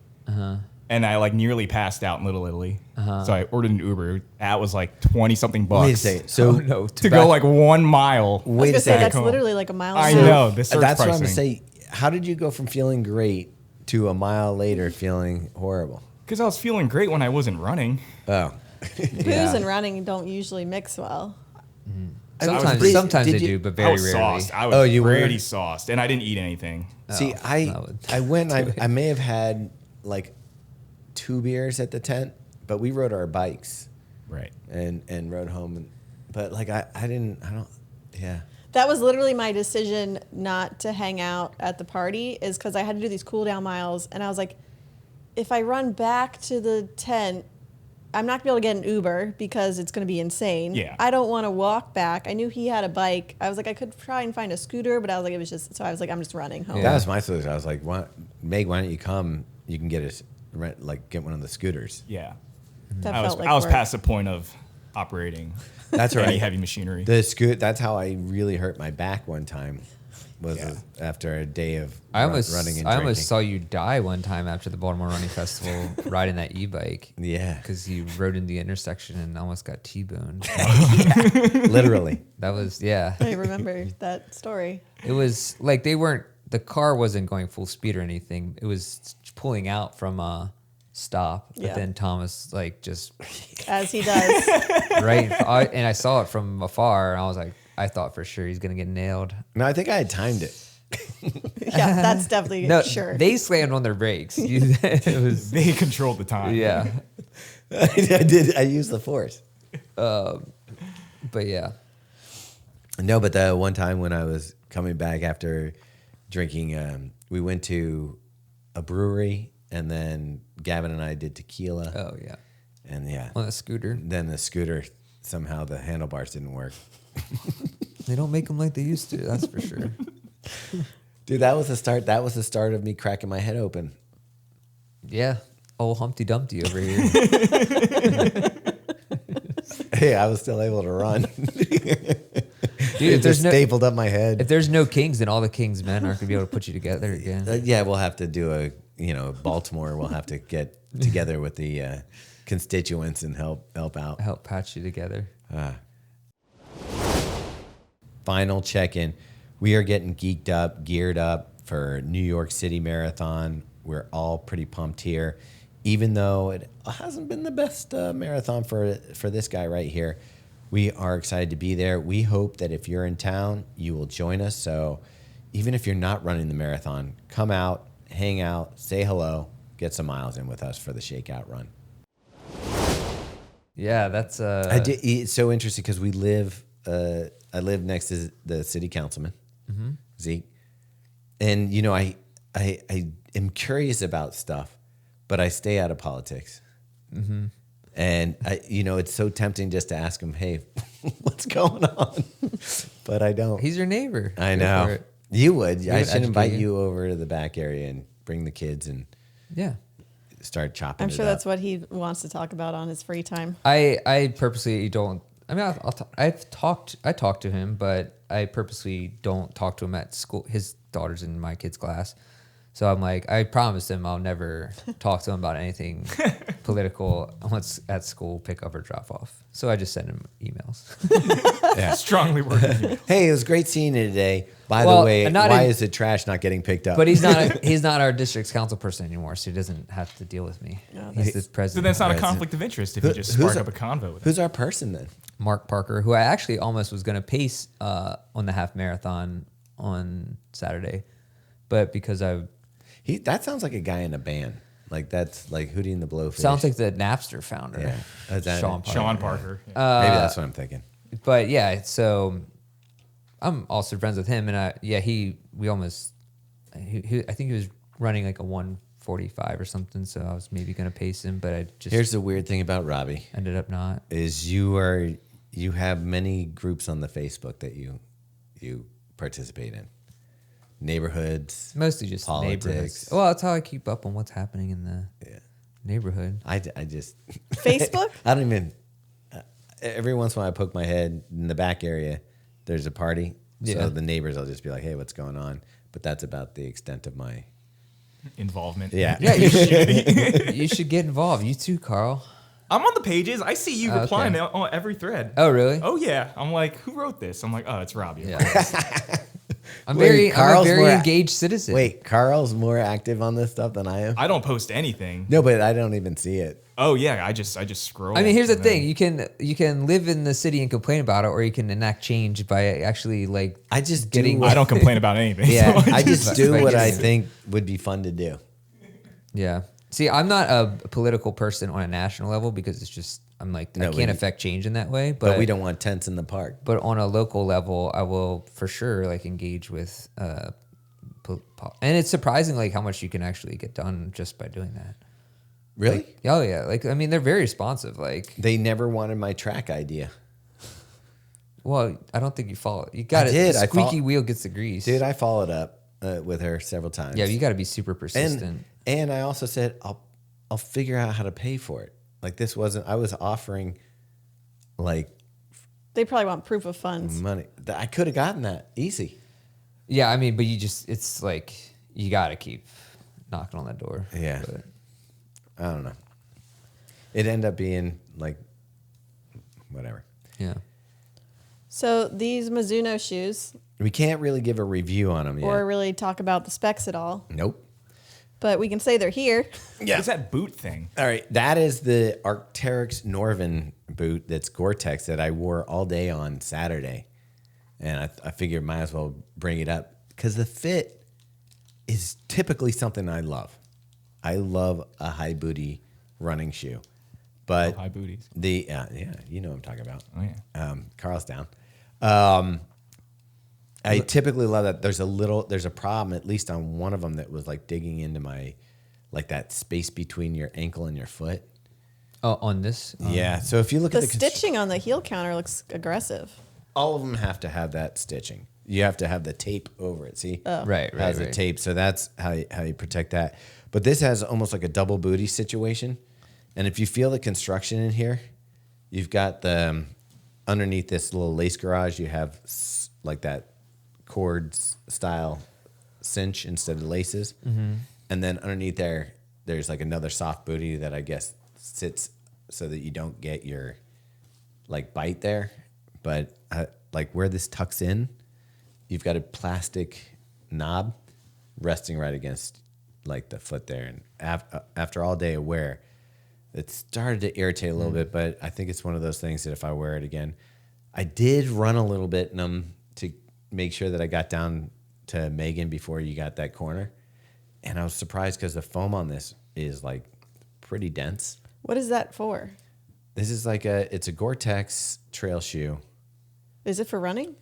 And I like nearly passed out in Little Italy. So I ordered an Uber. That was like 20 something bucks. Wait a second. So no, To go like 1 mile. I was wait gonna a say second. that's home. literally like a mile. I and a half. know. The surge That's what I'm pricing. gonna say. How did you go from feeling great to a mile later feeling horrible? Because I was feeling great when I wasn't running. Oh. Booze Yeah. and running don't usually mix well. Sometimes Did they you- do, but I very was rarely. sauced. I was Oh, you were? pretty sauced. And I didn't eat anything. See, that I would went. do it. I may have had like 2 beers at the tent, but we rode our bikes Right. and rode home. But like I don't. Yeah. That was literally my decision not to hang out at the party, is because I had to do these cool down miles, and I was like, if I run back to the tent, I'm not gonna be able to get an Uber because it's gonna be insane. Yeah. I don't want to walk back. I knew he had a bike. I was like, I could try and find a scooter, but I was like, it was just. So I was like, I'm just running home. That was my solution. I was like, Meg, why don't you come? You can get get one of the scooters. Yeah. That I was felt like I was work. past the point of operating That's any right. heavy machinery. That's how I really hurt my back one time. Was Yeah. after a day of I almost running and I drinking. almost saw you die one time after the Baltimore Running Festival riding that e-bike. Yeah. Because you rode in the intersection and almost got T-boned. Literally. That was, yeah. I remember that story. It was like the car wasn't going full speed or anything. It was pulling out from a stop. But Yeah. then Thomas like just As he does. and I saw it from afar and I was like, I thought for sure he's going to get nailed. No, I think I had timed it. Yeah, that's definitely No, sure. they slammed on their brakes. It was, They controlled the time. yeah. I did. I used the force. But yeah. No, but the one time when I was coming back after drinking, we went to a brewery, and then Gavin and I did tequila. Oh, yeah. And yeah, On a scooter. then the scooter, somehow the handlebars didn't work. They don't make them like they used to. That's for sure. Dude, that was the start. That was the start of me cracking my head open. Yeah. Old Humpty Dumpty over here. Hey, I was still able to run. Dude, if there's no stapled up my head. if there's no kings, then all the king's men aren't gonna be able to put you together again. Yeah, we'll have to do Baltimore. We'll have to get together with the constituents and help out. Help patch you together. Final check-in. We are getting geeked up, geared up for New York City Marathon. We're all pretty pumped here, even though it hasn't been the best marathon for this guy right here. We are excited to be there. We hope that if you're in town, you will join us. So even if you're not running the marathon, come out, hang out, say hello, get some miles in with us for the shakeout run. Yeah, that's It's so interesting because I live next to the city councilman, Zeke, and I am curious about stuff, but I stay out of politics. And it's so tempting just to ask him, "Hey, what's going on?" But I don't. he's your neighbor. I Go for know it. you would. I would should invite educate you over to the back area and bring the kids and Yeah. start chopping. I'm it sure up. that's what he wants to talk about on his free time. I purposely don't. I mean, I talked to him, but I purposely don't talk to him at school. His daughter's in my kid's class, so I'm like, I promised him I'll never talk to him about anything political once at school, pick up or drop off. So I just send him emails. Strongly working. Hey, it was great seeing you today. By Well, the way, not why in- is the trash not getting picked up? But he's not our district's council person anymore, so he doesn't have to deal with me. He's the So president. that's not a Right. conflict of interest if Who- you just who's spark a- up a convo with him. Who's our person then? Mark Parker, who I actually almost was going to pace on the half marathon on Saturday, but because That sounds like a guy in a band. Like that's like Hootie and the Blowfish. sounds like the Napster founder, Yeah. Is that Sean it? Parker. Sean Parker. Yeah. Maybe that's what I'm thinking. But yeah, so I'm also friends with him, and I think he was running like a 1:45 or something, so I was maybe going to pace him, but I just Here's the weird thing about Robbie ended up not. is you have many groups on the Facebook that you participate in. Neighborhoods. Mostly just Politics. neighborhoods. Well, that's how I keep up on what's happening in the neighborhood. I just Facebook? I don't even. Every once in a while, I poke my head in the back area. There's a party, Yeah. so the neighbors. I'll just be like, "Hey, what's going on?" But that's about the extent of my. Involvement. Yeah. Yeah, you should get involved. You too, Carl. I'm on the pages. I see you Okay. replying on every thread. Oh, really? Oh yeah. I'm like, who wrote this? I'm like, oh, it's Robbie. Yeah. I'm Wait, I'm a Carl's very more- engaged citizen. Wait, Carl's more active on this stuff than I am. I don't post anything. No, but I don't even see it. Oh yeah, I just scroll. I mean, here's the and thing: then- you can live in the city and complain about it, or you can enact change by actually like. I just Getting- do. I don't complain about anything. Yeah, so I just do Right. what I think would be fun to do. Yeah. See, I'm not a political person on a national level because it's just I'm like No, I can't we- affect change in that way. But we don't want tents in the park. But on a local level, I will for sure like engage with. And it's surprising like how much you can actually get done just by doing that. Really? Like, oh yeah, like I mean they're very responsive. Like, They never wanted my track idea. well, I don't think you follow it. You got it. did. The I squeaky wheel gets the grease. Dude, I followed up with her several times. Yeah, you got to be super persistent. And I also said I'll figure out how to pay for it. Like this wasn't. I was offering like They probably want proof of funds. money. I could have gotten that easy. Yeah, I mean, but it's like you got to keep knocking on that door. Yeah. But, I don't know. It ended up being like whatever. yeah. So these Mizuno shoes, We can't really give a review on them yet. or really talk about the specs at all, Nope. but we can say they're here. What's that boot thing? All right, that is the Arc'teryx Norvin boot that's Gore-Tex that I wore all day on Saturday. And I figured might as well bring it up because the fit is typically something I love. I love a high booty running shoe. But High booties. yeah, you know what I'm talking about. Oh yeah. Carl's down. I typically love that. There's a problem, at least on one of them, that was like digging into my, like that space between your ankle and your foot. Oh, on this. Yeah. So if you look The at the stitching on the heel counter looks aggressive. all of them have to have that stitching. You have to have the tape over it. See, Right. It has the tape, so that's how you protect that. But this has almost like a double booty situation, and if you feel the construction in here, you've got the underneath this little lace garage. You have like that cords style cinch instead of laces. And then underneath there's like another soft booty that I guess sits so that you don't get your like bite there. But like where this tucks in, you've got a plastic knob resting right against like the foot there. And after all day of wear, it started to irritate a little bit, but I think it's one of those things that if I wear it again, I did run a little bit in them to make sure that I got down to Megan before you got that corner. And I was surprised because the foam on this is like pretty dense. What is that for? This is like it's a Gore-Tex trail shoe. Is it for running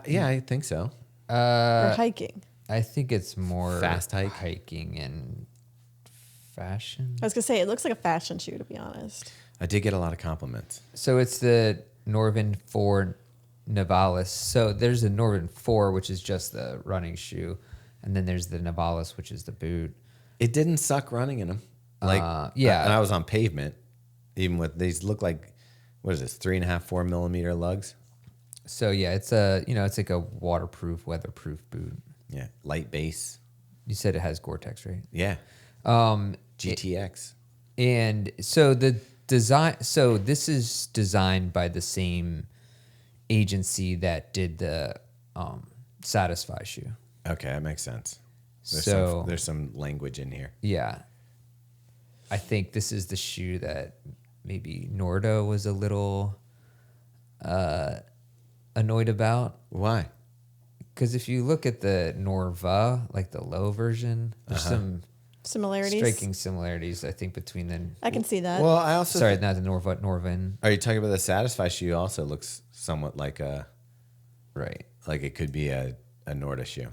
Yeah, I think so. or hiking? I think it's more Fast hike? hiking and fashion. I was gonna say it looks like a fashion shoe, to be honest. I did get a lot of compliments. So it's the Norvin 4 Nivalis. So there's the Norvin 4, which is just the running shoe, and then there's the Nivalis, which is the boot. It didn't suck running in them. Like, yeah. And I was on pavement, even with these look like, what is this, 3.5, 4 millimeter lugs? So yeah, it's it's like a waterproof, weatherproof boot. Yeah. Light base. You said it has Gore-Tex, right? Yeah. GTX. And so the design, so this is designed by the same agency that did the Satisfy shoe. Okay, that makes sense. There's some language in here. Yeah. I think this is the shoe that maybe Nordo was a little annoyed about. Why? Because if you look at the Norva, like the low version, there's some Similarities. striking similarities, I think, between the... I can see that. Well, I also Sorry, not the Norva, Norvin. are you talking about the Satisfy shoe? Also looks somewhat like Right. like it could be a Norda shoe.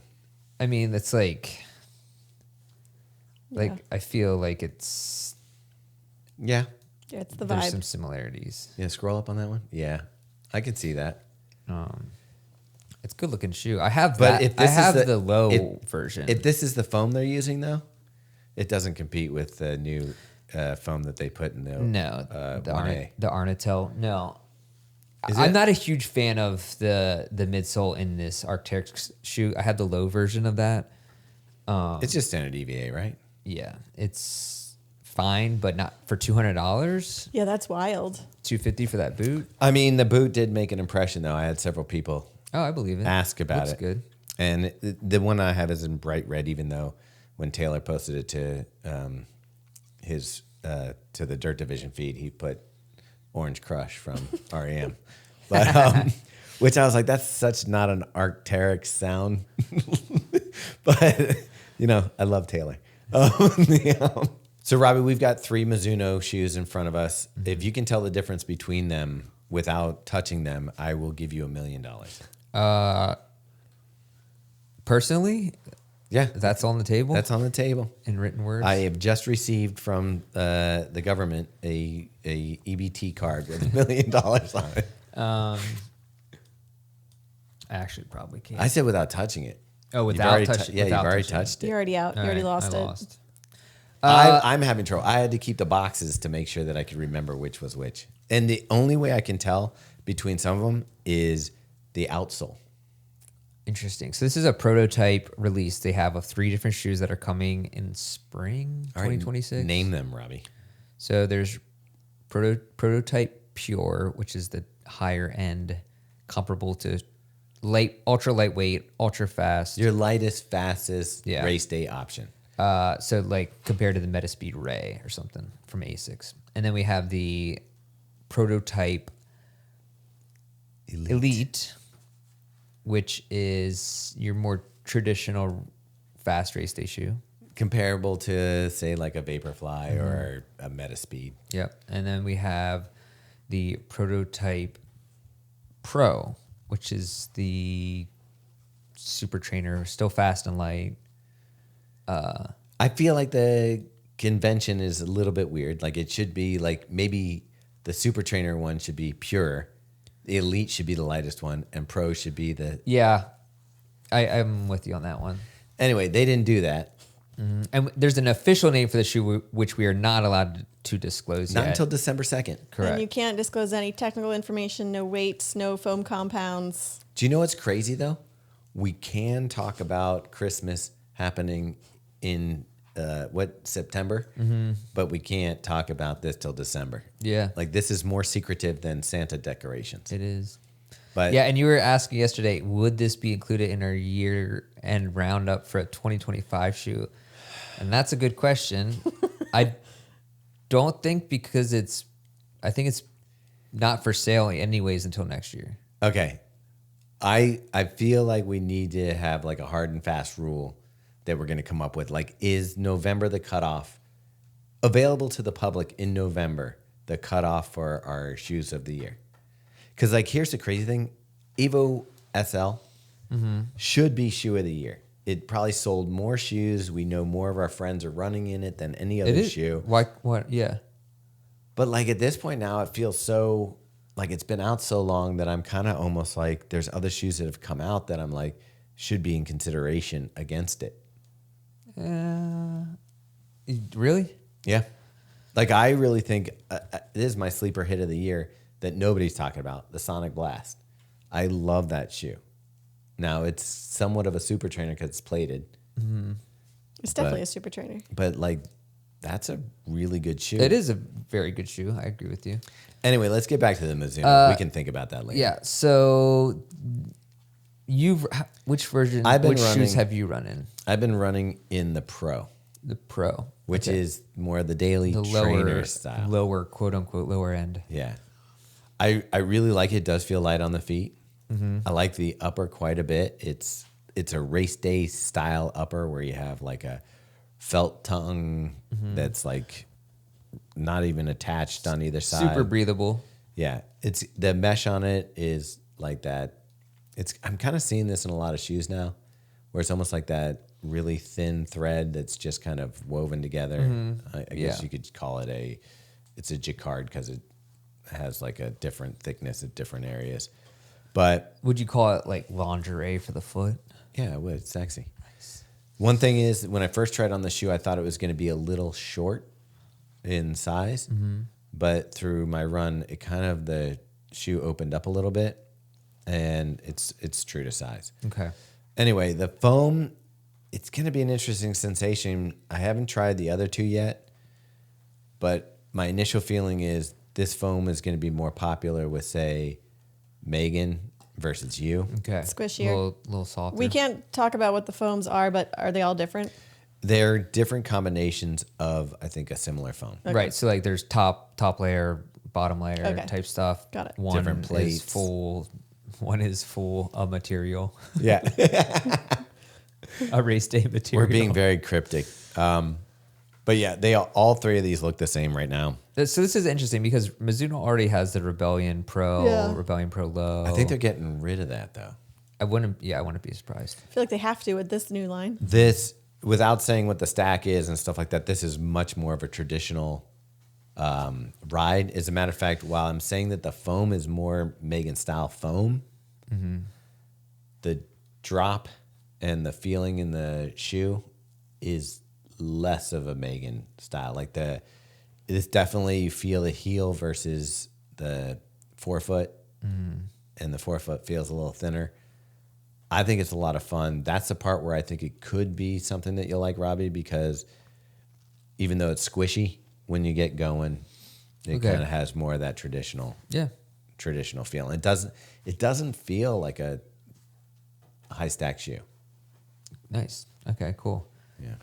I mean, it's like Yeah. I feel like it's... Yeah. Yeah, it's the There's vibe. some similarities. Yeah. Scroll up on that one. Yeah, I can see that. It's a good looking shoe. I have But that. if I this is have the- the low if- version. If this is the foam they're using, though, it doesn't compete with the new foam that they put in the No, the 1A. the Arnatel. No, Is I'm it? not a huge fan of the midsole in this Arc'teryx shoe. I have the low version of that. It's just standard EVA, right? Yeah, it's fine, but not for $200. Yeah, that's wild. $250 for that boot. I mean, the boot did make an impression, though. I had several people Oh, I believe it. ask about Looks it. good. And the one I have is in bright red, even though when Taylor posted it to his to the Dirt Division feed, he put Orange Crush from REM. But which I was like, that's such not an Arc'teryx sound. But I love Taylor. So Robbie, we've got 3 Mizuno shoes in front of us. If you can tell the difference between them without touching them, I will give you $1 million. Personally, Yeah, that's on the table. that's on the table. in written words. I have just received from the government a EBT card with $1 million on it. I actually probably can't. I said without touching it. Oh, You've without already touching- yeah, without you've already touching it. touched it. You're already out. You All already right, lost I it. lost. I'm having trouble. I had to keep the boxes to make sure that I could remember which was which. And the only way I can tell between some of them is the outsole. Interesting. So this is a prototype release they have of 3 different shoes that are coming in spring All right, 2026. Name them, Robbie. So there's prototype pure, which is the higher end, comparable to ultra lightweight, ultra fast. Your lightest, fastest Yeah. race day option. So like compared to the Metaspeed Ray or something from Asics. And then we have the prototype Elite, which is your more traditional fast race day shoe. Comparable to, say, like a Vaporfly or a Metaspeed. Yep. And then we have the prototype Pro, which is the super trainer, still fast and light. I feel like the convention is a little bit weird. Like it should be like maybe the super trainer one should be pure. The Elite should be the lightest one, and Pro should be the... Yeah, I'm with you on that one. Anyway, they didn't do that. And there's an official name for the shoe, which we are not allowed to disclose Not yet. until December 2nd. Correct. And you can't disclose any technical information, no weights, no foam compounds. Do you know what's crazy though? We can talk about Christmas happening in September, but we can't talk about this till December. Yeah. Like this is more secretive than Santa decorations. It is. But Yeah, and you were asking yesterday, would this be included in our year-end roundup for a 2025 shoot? And that's a good question. I don't think because I think it's not for sale anyways until next year. okay, I feel like we need to have like a hard and fast rule that we're going to come up with. Like, is November the cutoff? Available to the public in November, the cutoff for our shoes of the year? Because like, here's the crazy thing: Evo SL should be shoe of the year. It probably sold more shoes. We know more of our friends are running in it than any other shoe. Why? What? Yeah. But like at this point now, it feels so like it's been out so long that I'm kind of almost like there's other shoes that have come out that I'm like should be in consideration against it. Really? Yeah. Like I really think this is my sleeper hit of the year that nobody's talking about, the Sonic Blast. I love that shoe. Now it's somewhat of a super trainer because it's plated, It's definitely a super trainer. but like that's a really good shoe. It is a very good shoe. I agree with you. Anyway, let's get back to the Mizuno. We can think about that later. Yeah. So which version? I've been which shoes running- have you run in? I've been running in the Pro, The Pro, which is more the daily the trainer style. lower quote unquote lower end. Yeah. I really like it. It does feel light on the feet. I like the upper quite a bit. It's a race day style upper where you have like a felt tongue that's like not even attached on either side. Super breathable. Yeah. It's the mesh on it is like that. I'm kind of seeing this in a lot of shoes now where it's almost like that really thin thread that's just kind of woven together. I guess Yeah. you could call it it's a jacquard because it has like a different thickness at different areas. But Would you call it like lingerie for the foot? yeah, it would. It's sexy. One thing is, when I first tried on the shoe, I thought it was going to be a little short in size. But through my run, the shoe opened up a little bit, and it's true to size. Okay. Anyway, the foam, it's going to be an interesting sensation. I haven't tried the other two yet, but my initial feeling is this foam is going to be more popular with, say, Megan versus you. Okay. Squishier. Little softer. We can't talk about what the foams are, but are they all different? They're different combinations of, I think, a similar foam. Okay. Right. So like there's top layer, bottom layer Okay. type stuff. Got it. One Different plates. is full. One is full of material. Yeah. A race day material. We're being very cryptic. But yeah, all three of these look the same right now. So this is interesting because Mizuno already has the Rebellion Pro, Yeah. Rebellion Pro Low. I think they're getting rid of that though. I wouldn't be surprised. I feel like they have to with this new line. This, without saying what the stack is and stuff like that, this is much more of a traditional ride. As a matter of fact, while I'm saying that the foam is more Megan style foam, the drop and the feeling in the shoe is less of a Megan style. Like it's definitely, you feel the heel versus the forefoot, and the forefoot feels a little thinner. I think it's a lot of fun. That's the part where I think it could be something that you'll like, Robbie, because even though it's squishy, when you get going, it Okay. kind of has more of that traditional feel. It doesn't feel like a high stack shoe. Nice. Okay, cool. Yeah.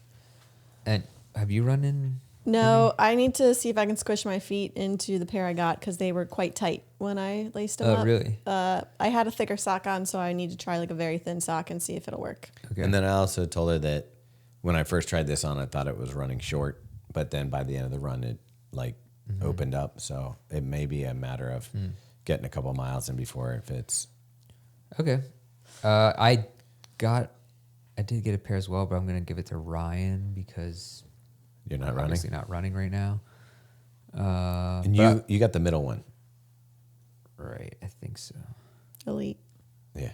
And have you run in? No, I need to see if I can squish my feet into the pair I got because they were quite tight when I laced them Oh, up. really? I had a thicker sock on, so I need to try like a very thin sock and see if it'll work. Okay. And then I also told her that when I first tried this on, I thought it was running short, but then by the end of the run, it like opened up. So it may be a matter of getting a couple miles in before it fits. Okay. I did get a pair as well, but I'm gonna give it to Ryan because You're not I'm running? obviously not running right now. And but- you got the middle one. Right, I think so. Elite. Yeah.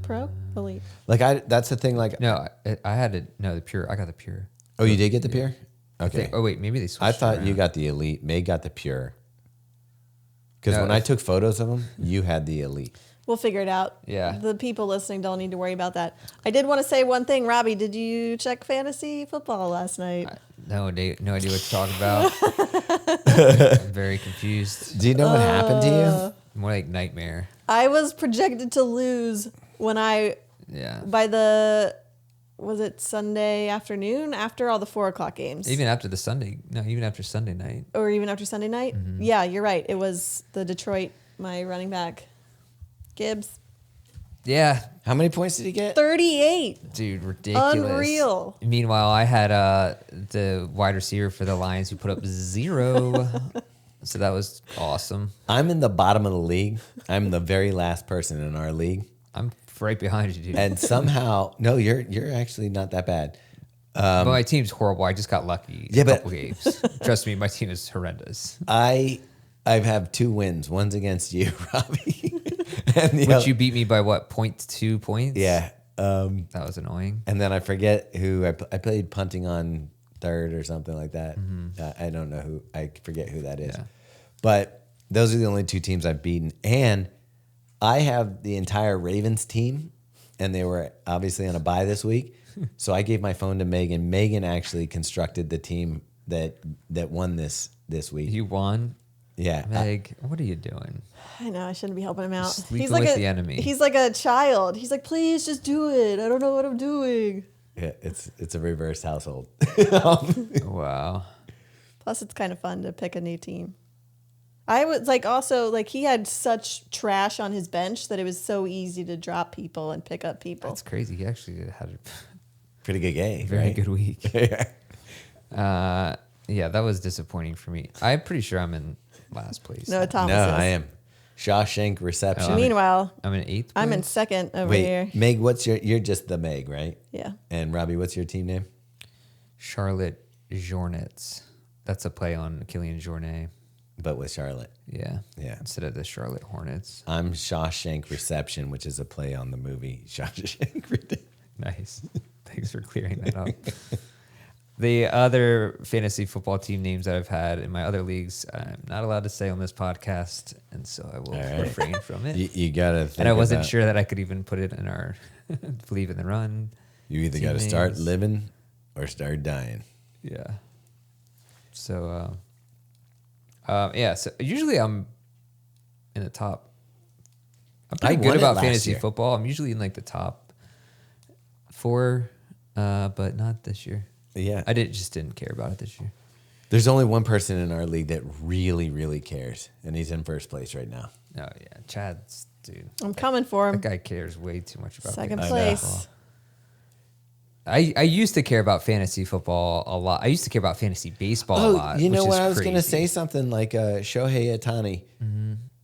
Pro? Elite. Like that's the thing. Like, No, I had it. No, the pure. I got the pure. oh, you did get the pair? Okay. Oh wait, maybe they switched. I thought you around. got the elite. May got the pure. Because No, when I if- took photos of them, you had the elite. We'll figure it out. Yeah. The people listening don't need to worry about that. I did want to say one thing. Robbie, did you check fantasy football last night? No idea what you're talking about. I'm very confused. Do you know what happened to you? More like nightmare. I was projected to lose when Yeah. by the, was it Sunday afternoon after all the 4:00 games? Even after Sunday night. Or even after Sunday night? Mm-hmm. Yeah, you're right. It was the Detroit, my running back, Gibbs. Yeah, How many points did he get? 38. dude, ridiculous. Unreal. Meanwhile, I had the wide receiver for the Lions who put up 0. So that was awesome. I'm in the bottom of the league. I'm the very last person in our league. I'm right behind you, dude. And somehow, no, you're actually not that bad. But my team's horrible. I just got lucky Yeah, a but- couple games. Trust me, my team is horrendous. I have 2 wins. One's against you, Robbie. And the Which other- you beat me by what, 0.2 points? Yeah. That was annoying. And then I forget who I played punting on third or something like that. I don't know who. I forget who that is. Yeah. But those are the only 2 teams I've beaten. And I have the entire Ravens team, and they were obviously on a bye this week. So I gave my phone to Megan. Megan actually constructed the team that won this week. You won? Yeah. Meg, what are you doing? I know, I shouldn't be helping him out. Sleeping with the enemy. He's like a child. He's like, please just do it. I don't know what I'm doing. Yeah, it's a reverse household. Wow. Plus, it's kind of fun to pick a new team. I was like, also, like, he had such trash on his bench that it was so easy to drop people and pick up people. That's crazy. He actually had a Pretty good game, very right? good week. Yeah. Yeah, that was disappointing for me. I'm pretty sure I'm in last place. No, Thomas No, is. I am. Shawshank Reception. Oh, Meanwhile, I'm in 8th. I'm in place? second over Wait, here. Meg, you're just the Meg, right? Yeah. And Robbie, what's your team name? Charlotte Hornets. That's a play on Killian Jornet. But with Charlotte. Yeah. Yeah. Instead of the Charlotte Hornets. I'm Shawshank Reception, which is a play on the movie Shawshank Redemption. Nice. Thanks for clearing that up. The other fantasy football team names that I've had in my other leagues, I'm not allowed to say on this podcast, and so I will All right. refrain from it. You gotta think And I wasn't about- sure that I could even put it in our Believe in the Run. You either team gotta start names. living or start dying. Yeah. So, yeah. So usually I'm in the top. I'm pretty I won good it about last fantasy year. football. I'm usually in like the top 4, but not this year. Yeah. I just didn't care about it this year. There's only one person in our league that really, really cares, and he's in first place right now. Oh yeah, Chad's dude. I'm coming for That him. guy cares way too much about Second fantasy place. football. I used to care about fantasy football a lot. I used to care about fantasy baseball a lot. you know which what? is I was gonna crazy. say something like Shohei Ohtani.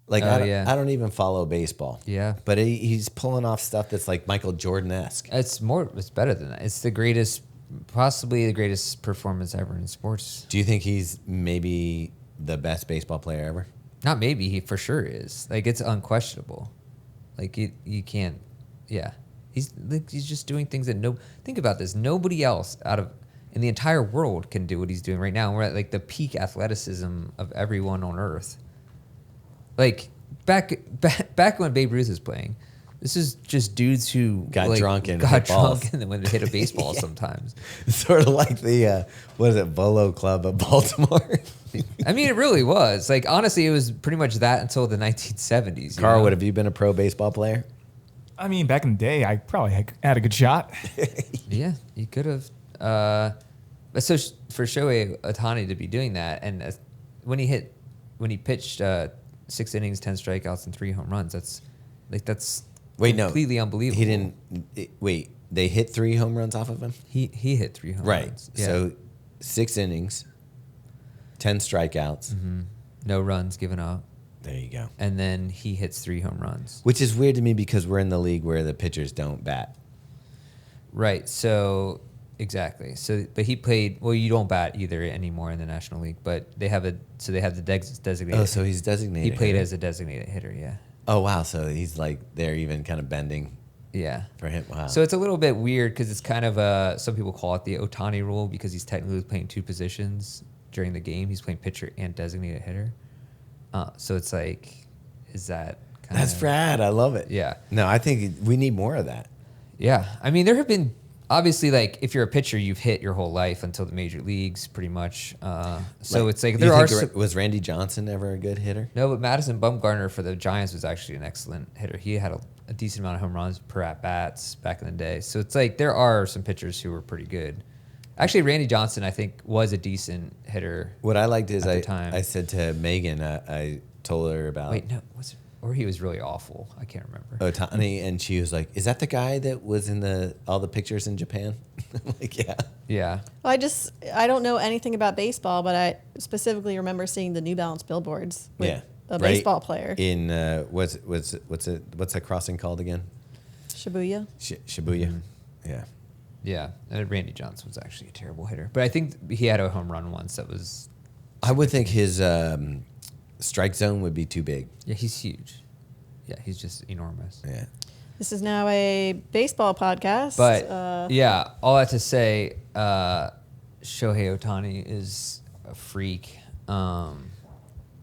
Like Oh, yeah. I don't even follow baseball. Yeah. But he's pulling off stuff that's like Michael Jordan-esque. It's better than that. It's the greatest, possibly the greatest performance ever in sports. Do you think he's maybe the best baseball player ever? Not maybe, he for sure is. Like, it's unquestionable. Like, you can't, yeah. He's just doing things that think about this. Nobody else in the entire world can do what he's doing right now. And we're at like the peak athleticism of everyone on earth. Like back when Babe Ruth was playing, this is just dudes who Got drunk and got hit drunk balls. and then went to hit a baseball sometimes. Sort of like the what is it, Volo Club of Baltimore. I mean, it really was. Like, honestly, it was pretty much that until the 1970s. Carl, have you been a pro baseball player? I mean, back in the day, I probably had a good shot. Yeah, you could have. But so for Shohei Ohtani to be doing that, and when he pitched 6 innings, 10 strikeouts, and 3 home runs, that's completely unbelievable. He didn't. Wait, they hit 3 home runs off of him. He hit 3 home Right. runs. Yeah. So 6 innings, 10 strikeouts. No runs given up, There you go. and then he hits 3 home runs. Which is weird to me because we're in the league where the pitchers don't bat. Right. So exactly. So, but he played. Well, you don't bat either anymore in the National League, but they have the designated. Oh, so he's designated. he played hitter. as a designated hitter. Yeah. Oh wow, so he's like they're even kind of bending Yeah. For him, wow. So it's a little bit weird because it's kind of some people call it the Ohtani rule because he's technically playing two positions during the game. He's playing pitcher and designated hitter. So it's like, is that kind That's rad. I love it. Yeah. No, I think we need more of that. Yeah. I mean, there have been, obviously, like, if you're a pitcher, you've hit your whole life until the major leagues, pretty much. So it's like, You there are think some, was Randy Johnson ever a good hitter? no, but Madison Bumgarner for the Giants was actually an excellent hitter. He had a decent amount of home runs per at-bats back in the day. So it's like, there are some pitchers who were pretty good. Actually, Randy Johnson, I think, was a decent hitter. What I liked is At the time. I said to Megan, I told her about Wait, no, was it? Or he was really awful. I can't remember. Ohtani, and she was like, "Is that the guy that was in all the pictures in Japan?" I'm like, yeah. Yeah. Well, I don't know anything about baseball, but I specifically remember seeing the New Balance billboards with Yeah. a Right baseball player. In what's that crossing called again? Shibuya. Shibuya. Mm-hmm. Yeah. Yeah. And Randy Johnson was actually a terrible hitter. But I think he had a home run once that was... I would think his strike zone would be too big. Yeah, he's huge. Yeah, he's just enormous. Yeah. This is now a baseball podcast. But, yeah, all that to say, Shohei Ohtani is a freak. Well,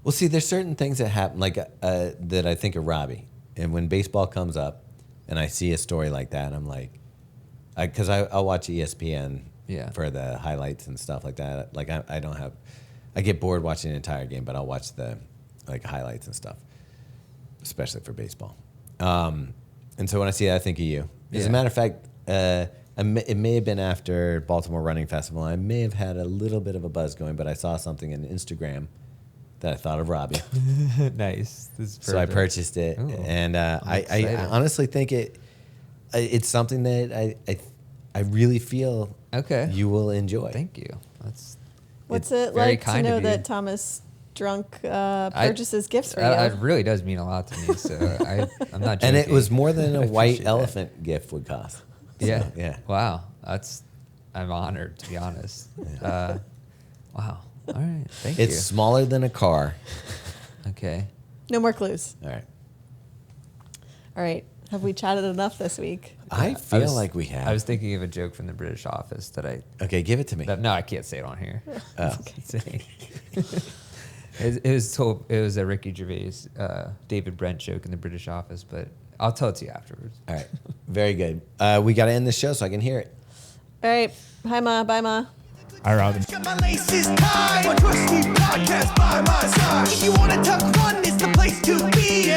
see, there's certain things that happen, like that I think of Robbe. And when baseball comes up and I see a story like that, I'm like, because I'll watch ESPN for the highlights and stuff like that. Like, I get bored watching the entire game, but I'll watch the highlights and stuff, especially for baseball. And so when I see that, I think of you. As a matter of fact, it may have been after Baltimore Running Festival. I may have had a little bit of a buzz going, but I saw something on Instagram that I thought of Robbe. Nice. This is So I perfect. purchased it, Ooh, and I excited. honestly think it's something that I really feel Okay. you will enjoy. Thank you. That's What's it's it very like to kind know of you. that Thomas Drunk purchases gifts for you? It really does mean a lot to me. So I'm not joking. And it was more than I a appreciate white that. elephant gift would cost. So, Yeah. yeah. Wow. I'm honored, to be honest. Wow. All right. Thank It's you. smaller than a car. Okay. No more clues. All right. All right. Have we chatted enough this week? I feel like we have. I was thinking of a joke from the British Office Okay, give it to me. no, I can't say it on here. Oh. It was a Ricky Gervais, David Brent joke in the British Office, but I'll tell it to you afterwards. All right. Very good. We got to end the show so I can hear it. All right. Hi, Ma. Bye, Ma. Hi, Robin. Got my laces tied. My trusty podcast by my side. If you wanna tuck run, it's the place to be.